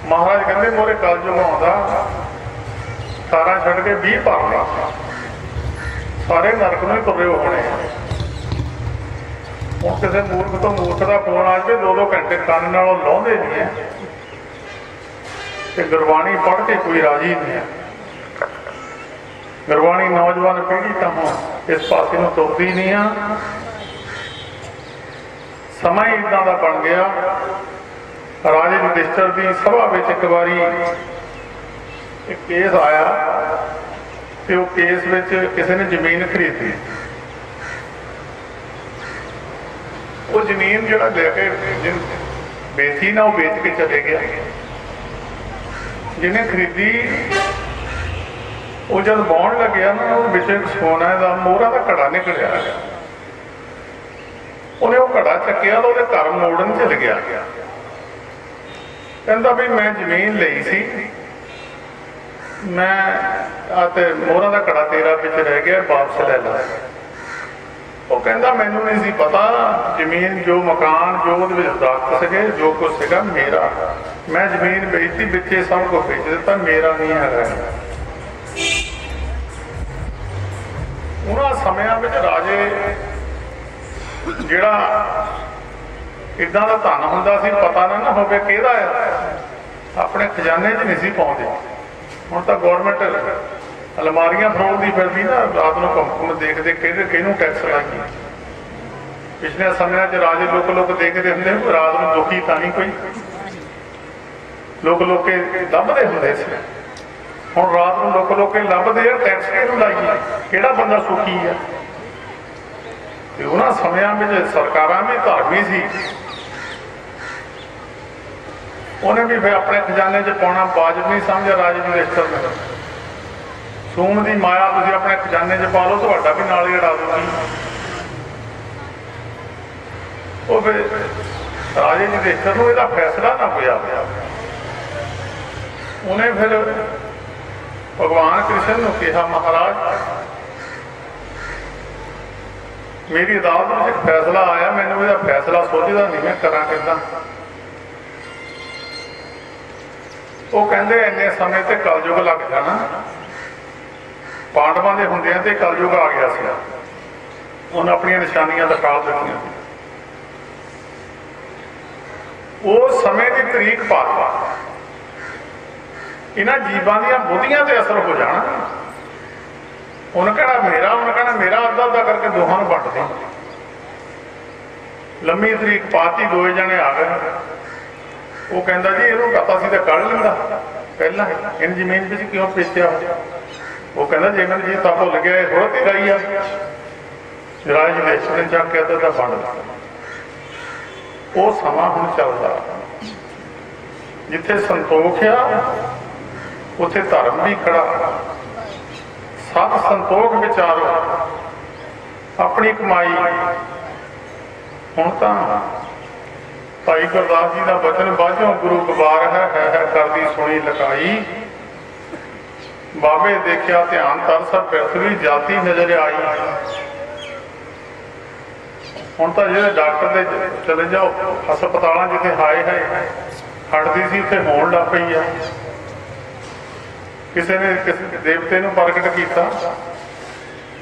महाराज कहते मोरे कलयुग आउंदा, 18 छड्ड के 20 भर ला, सारे नरक नूं ही तुरे होने। हुण किसी मूर्ख तो मूर्ख का फोन आ जाए 2-2 घंटे कंन नालों लाउंदे नहीं है, ते गुरबाणी पढ़ के कोई राजी नहीं है। गुरबाणी नौजवान पीढ़ी तो हम इस पासे नूं तुरदी नहीं आ। समा ही इदां दा बन गया। राजे युधिष्ठिर की सभा में एक बारी एक केस आया, तो वो केस में किसी ने जमीन खरीदी। वो जमीन जो लेके जिन बेची ना, वो बेच के चले गया। जिन्हें खरीदी वो जब बाउण लग्या ना, वो बिच सोना का मोहरा का घड़ा निकलिया। उन्हें वो घड़ा चक्या तो वो घर मोड़न चल गया। कहता भी मैं जमीन ली सी, मैं मोहरा का घड़ा तेरा पिछ रह गया, वापस ले ला। वो कहता मैनू नहीं सी पता, जमीन जो मकान जो दरख्त सके जो कुछ सगा मेरा, मैं जमीन बेचती बिचे सब कुछ बेच दिता, मेरा नहीं है। उन्होंने समयां विच राजे जिहड़ा इदां दा धन हुंदा सी, पता ना होवे किहदा है, अपने खजाने च नहीं सी पाउंदे। हुण तां गौरमेंट अलमारियां फरोलदी फिरदी ना, रात नूं घुम देखदे किहनूं टैक्स लाईए। पिछले समय च राजे लुक देखते हुंदे, रात नूं दुखी तां नहीं कोई, लुक के लभदे हुंदे सी। हुण रात नूं लुक के लभदे आ, टैक्स किहनूं लाईए, किहड़ा बंदा सुखी है। ते उन्हां समयां विच सरकारां भी धर्मी सी, उन्हें भी फिर अपने खजाने च पाउणा वाजिब नहीं समझा राजे युधिष्ठिर ने। सूम की माया तुसीं अपने खजाने च पा लो, तुहाडा भी नाल ही उड़ा दूगी। वो फिर राजे युधिष्ठिर नूं इहदा फैसला ना होया। उन्हें फिर भगवान कृष्ण नूं कहा, महाराज मेरी अदालत में एक फैसला आया, मैनूं इहदा फैसला सोचदा नहीं, मैं करा किदां। वो कहते इन्ने समय ते कलयुग लग जाना, पांडवां दे हुंदियां ते कलयुग आ गया सी। उन्हें अपनी निशानियां दिखा दित्तियां। उस समय की तरीक पा इन्हां जीवां दीयां बुद्धियां ते असर हो जाना। उन्हें कहना मेरा, उन्हें कहना मेरा, अद्धा अद्धा करके दोहां नूं वंड दे। लंबी तरीक पाती, 2 जने आ गए। वो कहता जी इहनूं पता सी तां कढ़ लैंदा पहलां, इन जमीन विच क्यों बेचिया। वो कहता जे मैनूं जी तां भुल गया, थोड़ा तेरा ही आ। राजे युधिष्ठिर ने चक के अद्धा वंड दित्ता। वो समा हुण चलदा, जिथे संतोख आ उत्थे धर्म भी खड़ा। सत संतोख विचारो, अपनी कमाई। हुण तां भाई गुरदास जी का वचन बाझों गुरु गवार है करदी सुनी लकाई। बाबे देखिया ध्यान तर सब पृथ्वी जाती नजर आई। हुण तां जिहड़े डॉक्टर दे चले जाओ हस्पतालों जिथे हाए हाए हटदी सी, उत्थे होण लग पई आ। किसी ने किसी देवते नूं प्रगट किया,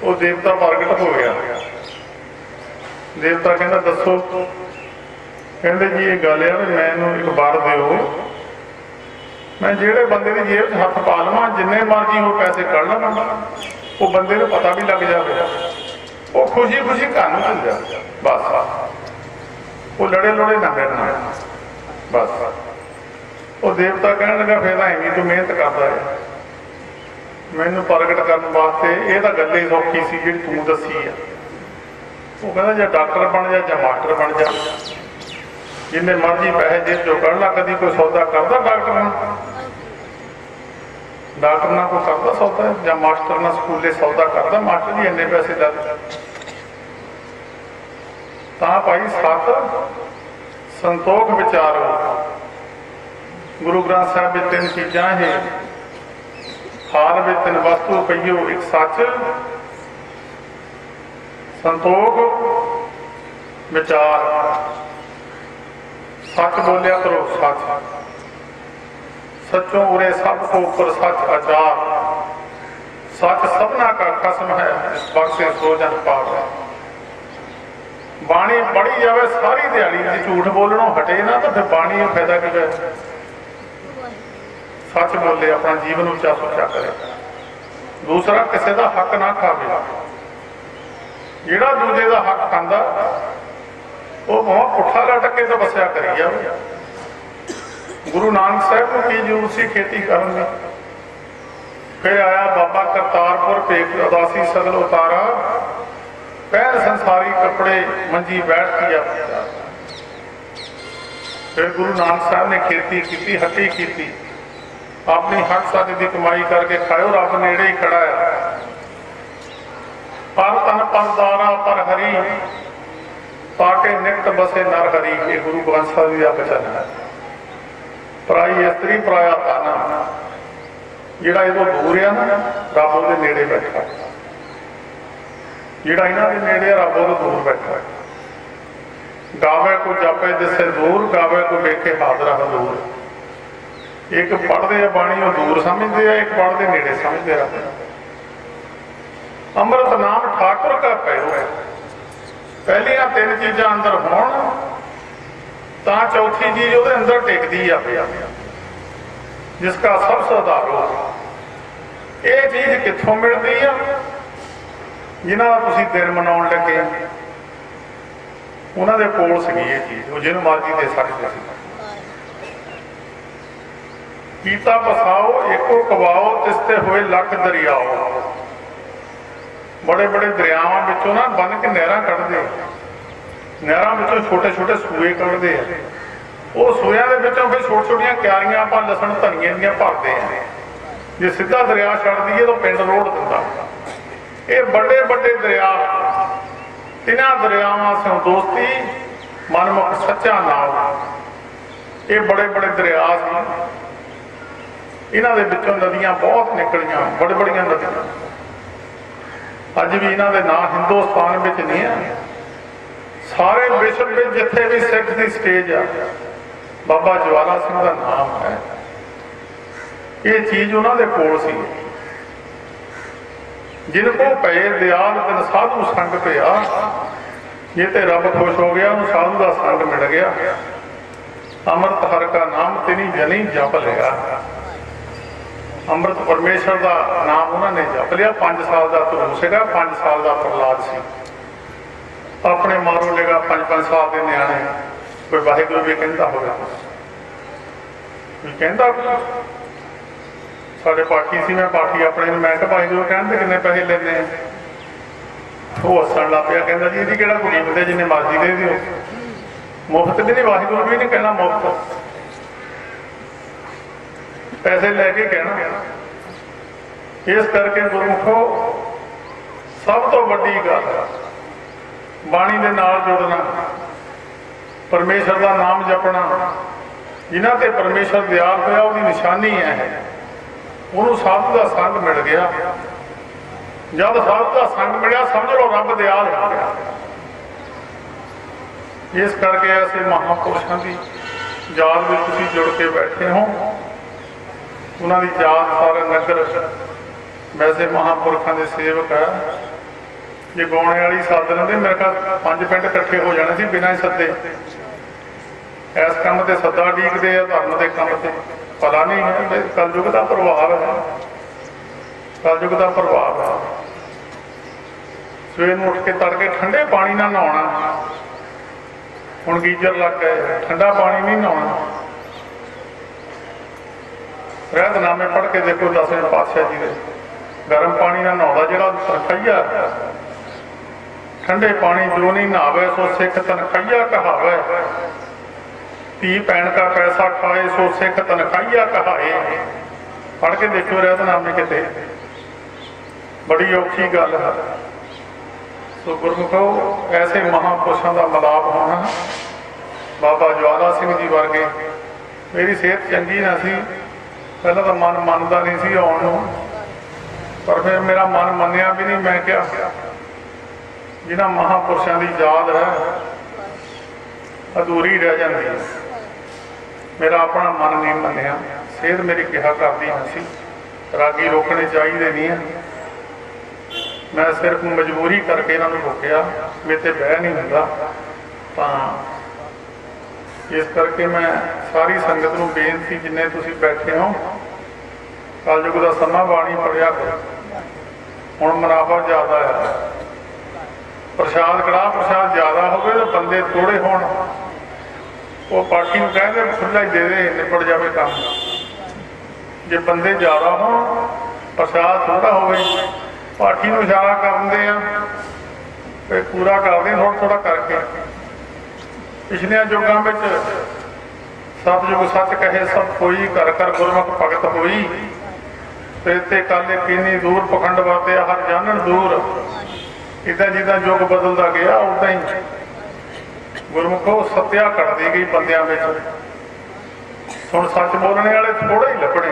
वो देवता प्रगट हो गया। देवता कहना दसो, कहते जी ये गल है भी मैनू एक वर दिओ, मैं जेड़े बंदे की जेब च हथ पा लवां, जिन्ने मर्जी हो पैसे कढ़ लवां, वो बंदे नूं पता भी लग जाए, वो खुशी खुशी घर नूं चल जाए। बस वो लड़े लुड़े ना फिरना। बस वो देवता कहने लगा फिर एवं तू मेहनत करता है, मैनू प्रगट करने वास्ते ये तो गल ही सौखी सी जी तू दसी है। वो कहता जा डॉक्टर बन जा मास्टर बन जा, जिन्ने मर्जी पैसे जेब चो कढ़ ला, कभी कोई सौदा करता डॉक्टर ना, डॉक्टर ना कोई करता सौदा, या मास्टर ना स्कूले सौदा करता, मास्टर जी इन्ने पैसे लग। भाई सत संतोख विचारो, गुरु ग्रंथ साहब में तीन चीज़ा है, हार में तीन वस्तु पईओ, एक सच, संतोख, विचार। सच बोलिया करो, सच सचों उरे सब को ऊपर सच आचार, सच सबना का खसम है, बख्शे सो जन पावे। बाणी पढ़ी जाए सारी दिहाड़ी, जे झूठ बोलनों हटे ना तो फिर बाणी का फायदा की है। सच बोले, अपना जीवन उच्चा सुचा करे, दूसरा किसी का हक ना खावे। जिहड़ा दूजे का हक खांदा वो भाव पुठा लटक के तो बसिया करी जाए। गुरु नानक साहब को की जरूरत सी खेती करने की। फिर आया बाबा करतारपुर भेख उदासी सगल उतारा, पहन संसारी कपड़े मंजी बैठ किया। फिर गुरु नानक साहब ने खेती की, हट्टी की, अपनी हक सच की कमाई करके खाओ, रब नेड़े ही खड़ा है। पर तन परदारा पर हरी, ताके निकट बसे नर हरी। ये गुरु ग्रंथ साहब जी का वचन है। पराई स्त्री पराया ताना, जिहड़ा इहतों दूर है ना रब उहदे नेड़े बैठा, जिहड़ा इन्हां दे नेड़े रब उहदे दूर बैठा। गावे को जापे दिसे दूर, गावे को वेखे हाजरा हजूर। एक पढ़ते बाणी वो दूर समझते हैं, एक पढ़ते नेड़े समझते रहते। अमृत नाम ठाकुर का पैरो है। पहलियां तीन चीज़ां अंदर होण तां चौथी चीज वो अंदर टिकती है, जिसका सब सुधार हो। ये चीज कितों मिलती है? जिन्हों का तुसीं दिन मनाउण लगे उन्होंने कोल सी ये चीज, वो जिन्हों मर्जी दे सकते सी। कीता बसाओ एको कवाओ, तिसते हुए लख दरियाओ। बड़े बड़े दरियावां विचों ना बन के नहरां कढ़दे, नहरां विचों छोटे छोटे सूए कढ़दे हैं। वो सूया दे विचों फिर छोटी छोटियां क्यारियां आपां लसण धनिए दीयां भरदे हैं। जे सीधा दरिया छड्ड दईए तो पिंड रोड़ दिंदा। ये बड़े बड़े दरिया, तिन्हां दरियावां से दोस्ती मनमुख सच्चा नाम। ये बड़े बड़े दरिया सी, इन्हां दे विचों नदियां बहुत निकलियां, बड़ी बड़ियां नदियां। अज भी इन्हां दे नाम हिंदुस्तान में नहीं है, सारे विश्व में जिथे भी सिख की स्टेज है बाबा ज्वाला सिंह का नाम है। ये चीज उन्होंने कोल सी। जिनको पे दयाल दिन साधु संग पिया, ये तो रब खुश हो गया, उन्हें साधु का संग मिल गया। अमृत हर का नाम तिनी जनी जप लिया। अमृत परमेश्वर का नाम उन्होंने जप लिया। 5 साल का धरू सीगा, 5 साल का प्रहलाद सी। अपने मारो लेगा 5-5 साल के न्याणे, कोई वाहिगुरू भी कहता होगा, कहता साढ़े पाठी सी, मैं पाठी अपने मैं कहा वाहिगुरू कहते किन्ने पैसे लेने, वो हसन लग पिया, कहता जी कि कुलीम दे जिन्ने मर्जी दे दिओ, मुफ्त भी नहीं, वाहिगुरू भी नहीं कहना मुफ्त, पैसे लेके कहना। इस करके गुरमुखो सब तो वड्डी गल बाणी दे नाल जुड़ना, परमेश्वर का नाम जपना। जिन्हां ते परमेश्वर दयाल होया उसकी निशानी है। उन्होंने साधु का संग मिल गया। जब साधु का संग मिलिया समझ लो रब दयाल हो गया। इस करके ऐसे महापुरुषों की याद में तुसीं जुड़ के बैठे हो। उन्हों की जात सारा नगर वैसे महापुरखों के सेवक है। जे गाने वाली सद लेंदे मेरे ख्याल 5 पिंड इकट्ठे हो जाने सी बिना ही सदे। इस काम से सदा ਡੀਕਦੇ ਆ, धर्म के काम से पता नहीं है। कलयुग का प्रभाव है, कलयुग का प्रभाव है। सवेर उठ के तड़के ठंडे पानी ना नहाना, हुण गीजर लग गए, ठंडा पानी नहीं नहाना। रहतनामे पढ़ के देखो 10वें पातशाह जी के, गर्म पानी ना नहाता जिहड़ा तनखाइया, ठंडे पानी जो नहीं नहावे सो सिख तनखाइया कहावे। धी भैन का पैसा खाए सो सिख तनखाइया कहाए। पढ़ के देखो रहतनामे किते, बड़ी औखी गल है। सो गुरमुखो ऐसे महापुरुषों का मिलाप होना। बाबा ज्वाला सिंह जी वर्गे, मेरी सेहत चंगी ना सी, पहला तो मन मनता नहीं सी आउण नूं, पर फिर मेरा मन मन्निया भी नहीं। मैं क्या जिन्हां महापुरुषों की याद है अधूरी रह जाती है। मेरा अपना मन नहीं मन्निया, सेहत मेरी कहा करती नहीं सी। रागी रोकने चाहिए नहीं है, मैं सिर्फ मजबूरी करके इन्होंने रोकया, मेरे से बह नहीं होंदा। तो इस करके मैं सारी संगत को बेनती, जिन्ने तुसीं बैठे हो, कलयुग का समा बाणी पढ़िया करो। हुण मुनाफा ज़्यादा है, प्रसाद कड़ाह प्रसाद ज़्यादा हो तो बंदे थोड़े होण, वो पार्टी को कहते खुला ही दे दे, निपट जाए काम। जे बंदे ज़्यादा हो, प्रसाद थोड़ा हो, पार्टी को इशारा करते हैं पूरा करते थोड़ा थोड़ा करके। पिछलिया युगों में सतयुग सच कहे सब कोई, कर कर गुरमुख भगत होई। तेते काले कीनी दूर, पखंड वाते हर जानन दूर। इदा जिदा युग बदलता गया उदा ही गुरमुखो सत्या कटती गई बंदियां में। हुण सच बोलने वाले थोड़े ही लभणे,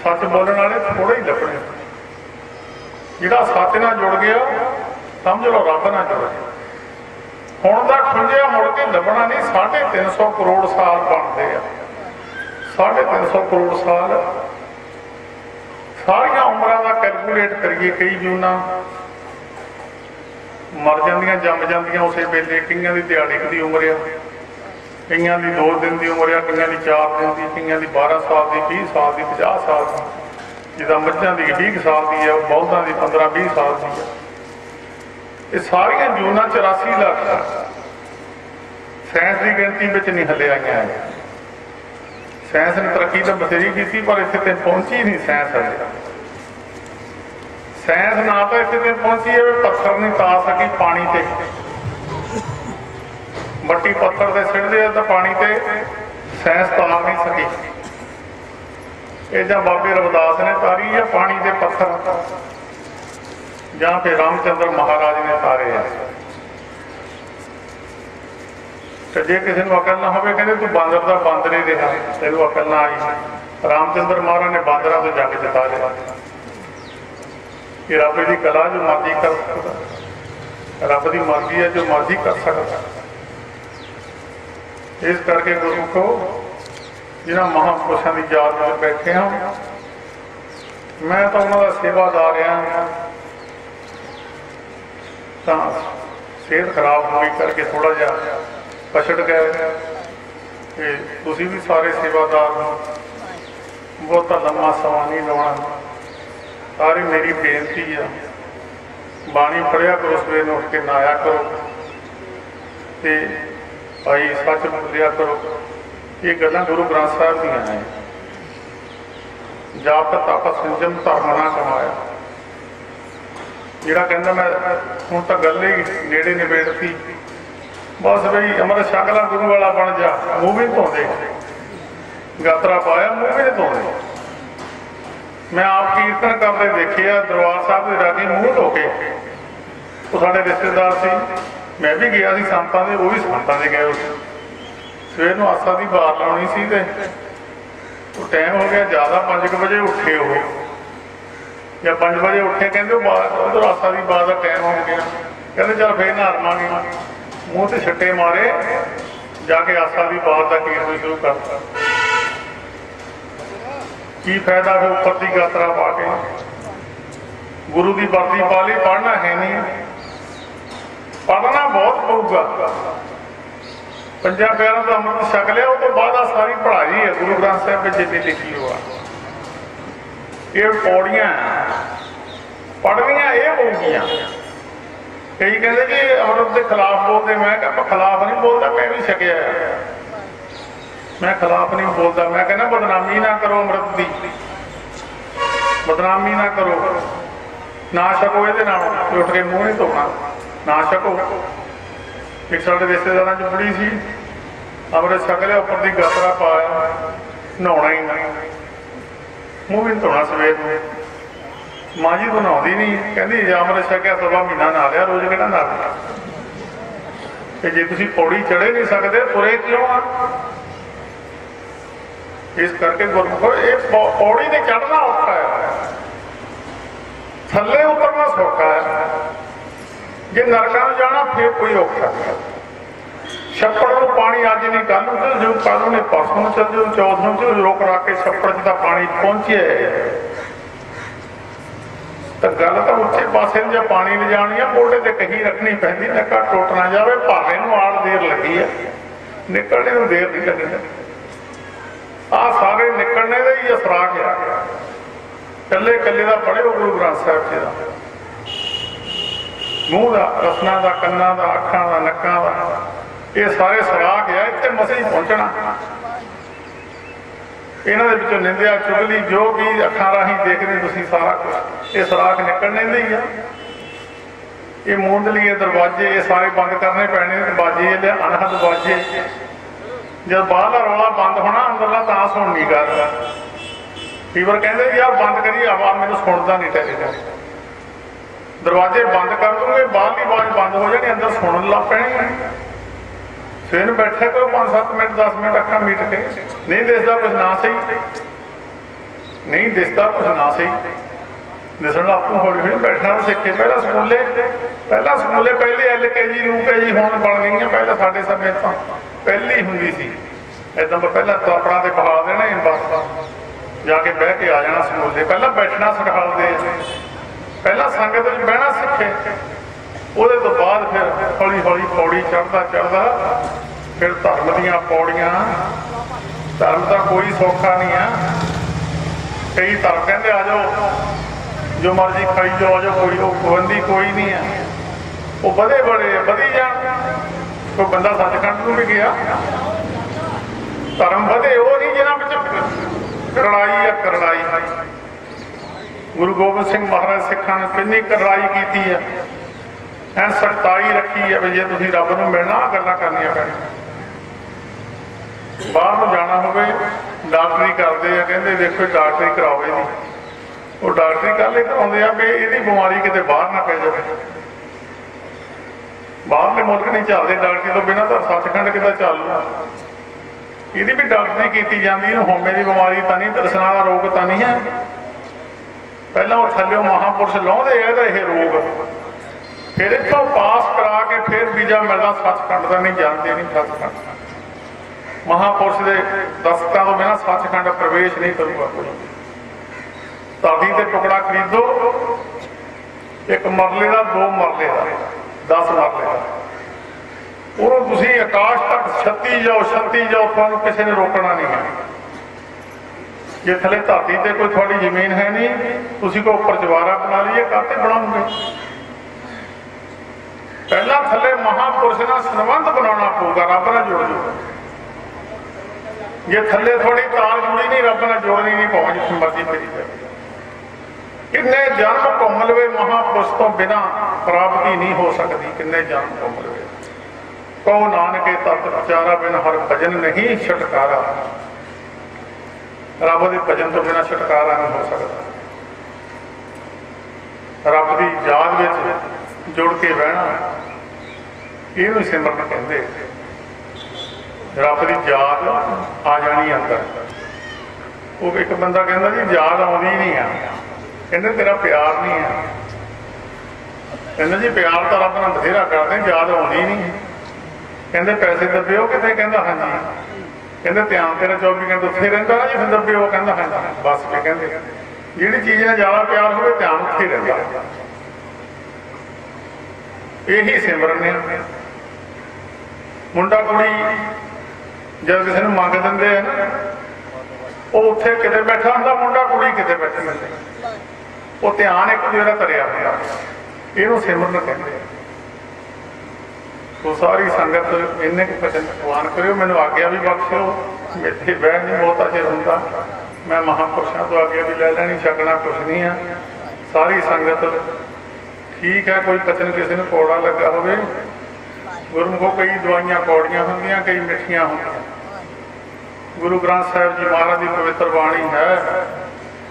सच बोलने वाले थोड़े ही लभणे। जिहड़ा सच नाल जुड़ गया समझ लो रब नाल जुड़ गया। हुण दा खुंजिया मुड़ के लभना नहीं। 350 करोड़ साल बनते हैं, 350 करोड़ साल। सारिया उम्रां का कैलकुलेट करिए, कई जूना मर जांदियां जम जांदियां उस वेले। कईयां दी दिहाड़ी की उम्र है, कईयां दी 2 दिन की उम्र है, कईयां दी 4 दिन की, कईयां दी 12 साल की, 20 साल की, 50 साल की। जिदा मझां दी 20 साल की है, बौद्धां दी 15-20 साल की है। ये सारिया जूना 84 लाख साइंस की गिनती में नहीं हले आईयां। साइंस ने तरक्की तो बथेरी की, पर इत्थे तक पहुंची नहीं साइंस हले। साइंस ना तो इत्थे तक पहुंची है, पत्थर नहीं ता सकी पानी ते। मट्टी पत्थर से सिटदे तो पानी ते साइंस ता नहीं सकी। ये जां बाबे रविदास ने तारी है पानी के पत्थर, जां फिर रामचंद्र महाराज ने तारे हैं। तो जे किसी को अकल ना हो, कहते तू बांदर का बांदर ही रहा, तेन अकल ना आई। रामचंद्र महाराज ने बांदर तो जग जिता लिया। कि रब की कला जो मर्जी कर सकता, रब की मर्जी है जो मर्जी कर सकता। इस करके गुरमुखो जिन्होंने महापुरुषों की याद में बैठे हो, मैं तो उन्होंने सेवादार हाँ। तो सेहत खराब हो गई करके थोड़ा जहा पछड़ गए। तुसी भी सारे सेवादार हो, बहुता लम्मा समा नहीं लाना। सारी मेरी बेनती है, बाणी पढ़िया करो, सवेर उठ के नहाया करो, तो भाई सच बोलिया करो। ये गल्लां गुरु ग्रंथ साहिब दीआं हैं। जाप तप संजम धर्म ना कमाया, जिहड़ा कहंदा मैं हुण तां गल ही नेड़े निबेड़ती, बस बई अमृत छक ला गुरु वाला बन जा। मूँह भी धोंदे, गातरा पाया मूँह भी धोंदे। मैं आप कीर्तन करते देखे आ दरबार साहब के रागी मूँह धो के। वो साडे रिश्तेदार सी, मैं भी गया सी संतां दे, वो भी संतां दे गए। सवेर नूं आसा की बार लाउणी सी ते टाइम हो गया ज़्यादा, 5 बजे उठे हो या 5 बजे उठे, कहते उधर आसा की बार का टाइम हो गया। कहते चल फिर नहा लवांगे। मूँह से छट्टे मारे, जाके आसा की बार का कीर्तन शुरू करता। की फायदा फिर उपर की यात्रा पा के गुरु की वर्दी पा ली, पढ़ना है नहीं, पढ़ना बहुत पऊगा। पंजा प्यारों का अमृत छक लिया, उस तो बाद सारी पढ़ाई है गुरु ग्रंथ साहब में जितनी लिखी हुआ। ये पौड़ियां पढ़निया ये होगी। कई कहते जी अमृत के खिलाफ बोलते, मैं कहता खिलाफ नहीं बोलता, मैं भी छकिया, मैं खिलाफ नहीं बोलता। मैं कहना बदनामी ना करो अमृत की, बदनामी ना करो, ना छको, ये उठ के मूँह नहीं धोना, ना छको। एक साढ़े रिश्तेदार च बड़ी सी, अमृत छक लिया, उपर की गातरा पाया, नहाना ही नहीं, मूँह भी नहीं धोना सवेर में। माँ जी तो नहाती नहीं, कहती जे अमृत छकिया सवा महीना नहा लिया, रोज कि नहा लिया। जे तुम पौड़ी चढ़े नहीं सकते तुरे क्यों आ? इस करके गुरमुखो ये पौड़ी ने चढ़ना औखा है, थले उतरना सौखा है। जे नरकां में जाना फिर कोई औखा नहीं। छप्पड़ में पानी अज नहीं कल चल जाओ, कल ने परसों चल जाओ, चौथ में चल रोक रख के छप्पड़ च पानी पहुंचे। तो गल तो उच्चे पासे जो पानी ले जानी है, मोढे ते कहीं रखनी पैंदी, नक्का टुट ना जाए। भारे नूं आड़ देर लगी है, निकलने में देर नहीं लगनी। आ सारे निकलने का ही असराग है। कले कले का पढ़े गुरु ग्रंथ साहब जी का, मूँह का, रसना का, कन्ना का, अखा का, नक्कां का, ये सारे सराग है। इतने मसे ही पहुंचना। इन्हों के पिछों निंदिया चुगली जो भी अखा राही देखते तुसीं सारा कुछ, ये सराग निकलने दे ही है। ये मूंदली दरवाजे ये सारे बंद करने पैने, बाजे अनहद बाजे। जब बाहरला रौला बंद होना, अंदरला तां सुननी गल। कई बार कहते यार बंद करिए, आवाज मैंने सुनता नहीं टेलीफोन। दरवाजे बंद कर दूंगे, बाहरली आवाज बंद हो जानी, अंदर सुनन लग पैनी। फिर बैठे करो 5-7 मिनट 10 मिनट अखा मीट के, नहीं दिसता कुछ ना सही, नहीं दिसता कुछ ना सही, दिसण आपको हौली हौली बैठना सीखे। पहला स्कूले पहले LKG UKG हुण बन गई, पहले साडे समय तो पहली हुंदी सी इदां। पहला तापड़ा ते बहा देने, बस जाके बह के आ जाना स्कूले। पहला बैठना सिखाते, पहला संगत में बहना सीखे, ਉਹਦੇ तो बाद फिर हौली हौली पौड़ी चढ़ता चढ़ता फिर धर्म दीयां पौड़ियां। धर्म का कोई सौखा नहीं है। कई धर्म कहते आ जाओ जो मर्जी खाई जाओ, आ जाओ, कोई पाबंदी कोई नहीं है। वो बधे बड़े बधी जान। कोई बंदा सचखंड में भी गया, धर्म बधे वो नहीं जिन्होंने करड़ाई है। करड़ाई गुरु गोबिंद सिंह महाराज सिखा ने कितनी करड़ाई की है, एन सख्ताई रखी है भी जे तुम रब नूं मिलना गल्लां करनियां पैणियां। बाहर नूं जाना होवे डॉक्टरी करते हैं, कहते देखो डॉक्टरी कराओ इहदी, वो डॉक्टरी कल कराउंदे आ भी इहदी बीमारी किते बाहर ना पै जाए। बाहरले मुल्क नहीं चलते डॉक्टरी तो बिना, तो सचखंड किदा चलू। इहदी भी डॉक्टरी की जाती है। होमे की बीमारी तो नहीं, दर्शनां दा रोग तो नहीं है। पहला वो थल्लों महापुरुष लाउंदे आ यह रोग, फिर इतों पास करा के फिर वीजा मिलना सचखंड का। नहीं जानते नहीं सचखंड महापुरुष के दस्तखतां तो बिना सचखंड प्रवेश नहीं करूँगा कोई। धरती से टुकड़ा खरीदो, एक मरले का, 2 मरले का, 10 मरले का, उन्होंने तुसीं आकाश तक छत्ती जाओ, तुहानूं किसी ने रोकना नहीं है। जे थले धरती से कोई थोड़ी जमीन है नहीं, तुसीं कोई उपर चवारा बना लीए, काते बनाओगे? पहला थले महापुरुष नाल संबंध बनाना पऊगा, रब नाल जुड़ जाओ। जे थले थोड़ी तार जुड़ी नहीं, रब नाल जोड़नी नहीं, पहुंच जिथे मर्जी फिरी जाए। किन्ने जन्म घूम लवे महापुरुष तो बिना प्राप्ति नहीं हो सकती। किन्ने जन्म घूम लवे, कहो नानके तत् विचारा बिन हर भजन नहीं छुटकारा। रब के भजन तो बिना छुटकारा नहीं हो सकता। रब की याद में जुड़ के बहना, इहनूं सिमरन कहंदे। रब की याद आ जानी अंदर। वो एक बंदा कहता जी याद आउंदी नहीं है, कहते तेरा प्यार नहीं है। कहते जी प्यार तो रब नाल बथेरा करदे, याद आउंदी नहीं। कहते पैसे दब्बे हो किते, कहता हाँ जी। कहते ध्यान तेरा 24 घंटे उत्थे रहिंदा ना जिंदर पे, वो कहंदा हाँ बस भी कहते जिहड़ी चीज़ नाल ज़्यादा प्यार होवे ध्यान उत्थे रहिंदा। यही सिमरन है। मुंडा कुड़ी जब किसी ने मंग देंदे है ना, वो उत्थे किते बैठा हुंदा, मुंडा कुड़ी किते बैठी हुंदी, वो ध्यान एक दूजे दा तरिया हुंदा, इहनूं सिमरन कहंदे आ। तो सारी संगत इन्ने को वचन भगवान करियो, मैनूं आग्या भी बख्शो, मेरे बहन नहीं बहुता चिर हुंदा, मैं महापुरुषों तो आग्या भी लै लैनी, छकना कुछ नहीं है। सारी संगत ठीक है, कोई वचन किसी ने कौड़ा लगा होवे, गुरमुखो कई दवाइयां कौड़ियां होंदियां, कई मिठियां होंदियां। गुरु ग्रंथ साहिब जी महाराज की पवित्र बाणी है।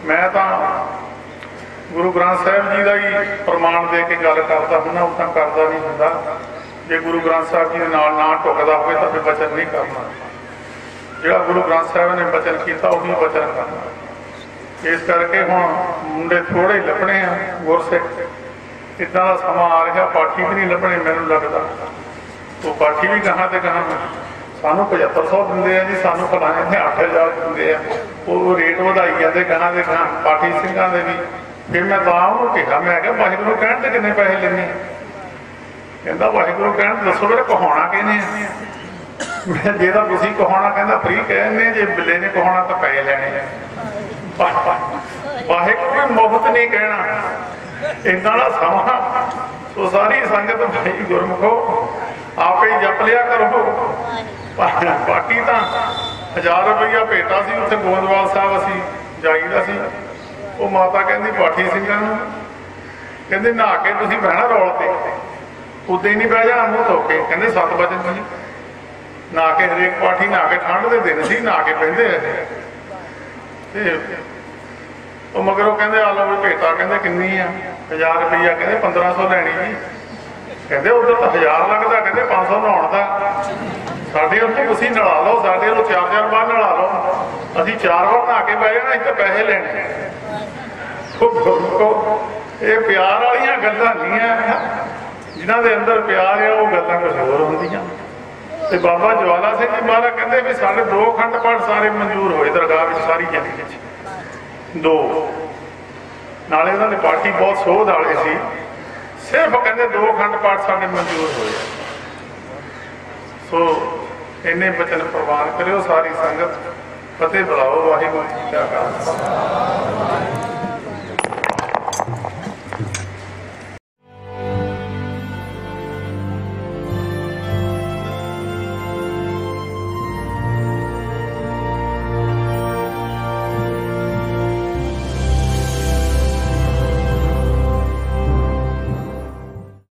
मैं तो गुरु ग्रंथ साहिब जी का ही प्रमाण दे के गल करता हूँ, उदा करता नहीं होंदा। जे गुरु ग्रंथ साहिब जी नाल ना टुकदा होवे तो फिर वचन नहीं करना। जिहड़ा गुरु ग्रंथ साहिब ने वचन किया उही वचन करना। इस करके हुण मुंडे थोड़े लभणे आ गुरसिख, इदां दा समा आ रहा, पाठी भी नहीं लभणे मैनूं लगदा। तो पाठी भी कहाँ तो कहाँ सानू 7500 दिंदे आ जी, सानू फलाने ने 8000 दिंदे आ, वो रेट वधाई जाते कहाँ तो कहाँ पाठी सिंघां दे भी। फिर मैं तां उहनूं कहा, मैं क्या वाहिगुरू कहण ते किन्ने पैसे लैने? कहंदा वाहिगुरू कहण दसो मेरे कहाउणा किहने आ? मैं जे तां तुसीं कहाउणा कहंदा फ्री कहने, जे बिल्ले ने कहाउणा तां पैसे लैणे आ। वाहिगुरू मुफ्त नहीं कहना, इदां दा समा। तो सारी संगत भाई गुरमुखो आप ही जप लिया करो। बाकी तो 1000 रुपया भेटा सी, उत्थे गोंदवाल साहब असी जाईदा सी। वो माता कहती पाठी सिंघां नूं कहंदी नहा के तुसीं बहना रौल ते, उदे ही नहीं बह जाना मूँह धो के। कहंदे 7 वजन जी नहा के, हरेक पाठी नहा के, ठंड के दिन सी नहा के बहिंदे तो मगर वो कहंदे आ लो भी भेटा, कहंदे किन्नी आ? 1000 रुपया, कहंदे 1500 लैनी जी। कहते उधर तो 1000 लगता, कहते 500 नहाउण दा। साडे उत्थे तुसीं नला लो, साडे उधर 4-4 बार नला लो, असीं 4 बार नहा के बह जाना, इत्थे पैसे लैणे। ये प्यार वालियां गल्लां नहीं है, जिन्हां दे अंदर प्यार है वो गल्लां कुछ होर हुंदियां। ते बाबा ज्वाला सिंह जी महाराज कहंदे भी साडे 2 अखंड पाठ सारे मंजूर होए दरगाह विच, सारी जिंदगी च 2। नाले उन्हां दे पाठी बहुत सोध वाले सी, सिर्फ कहते 2 अखंड पाठ साढ़े मंजूर होए। सो इन्ने वचन प्रवान करो सारी संगत, फतेह बुलाओ। वाहिगुरू जी का खालसा।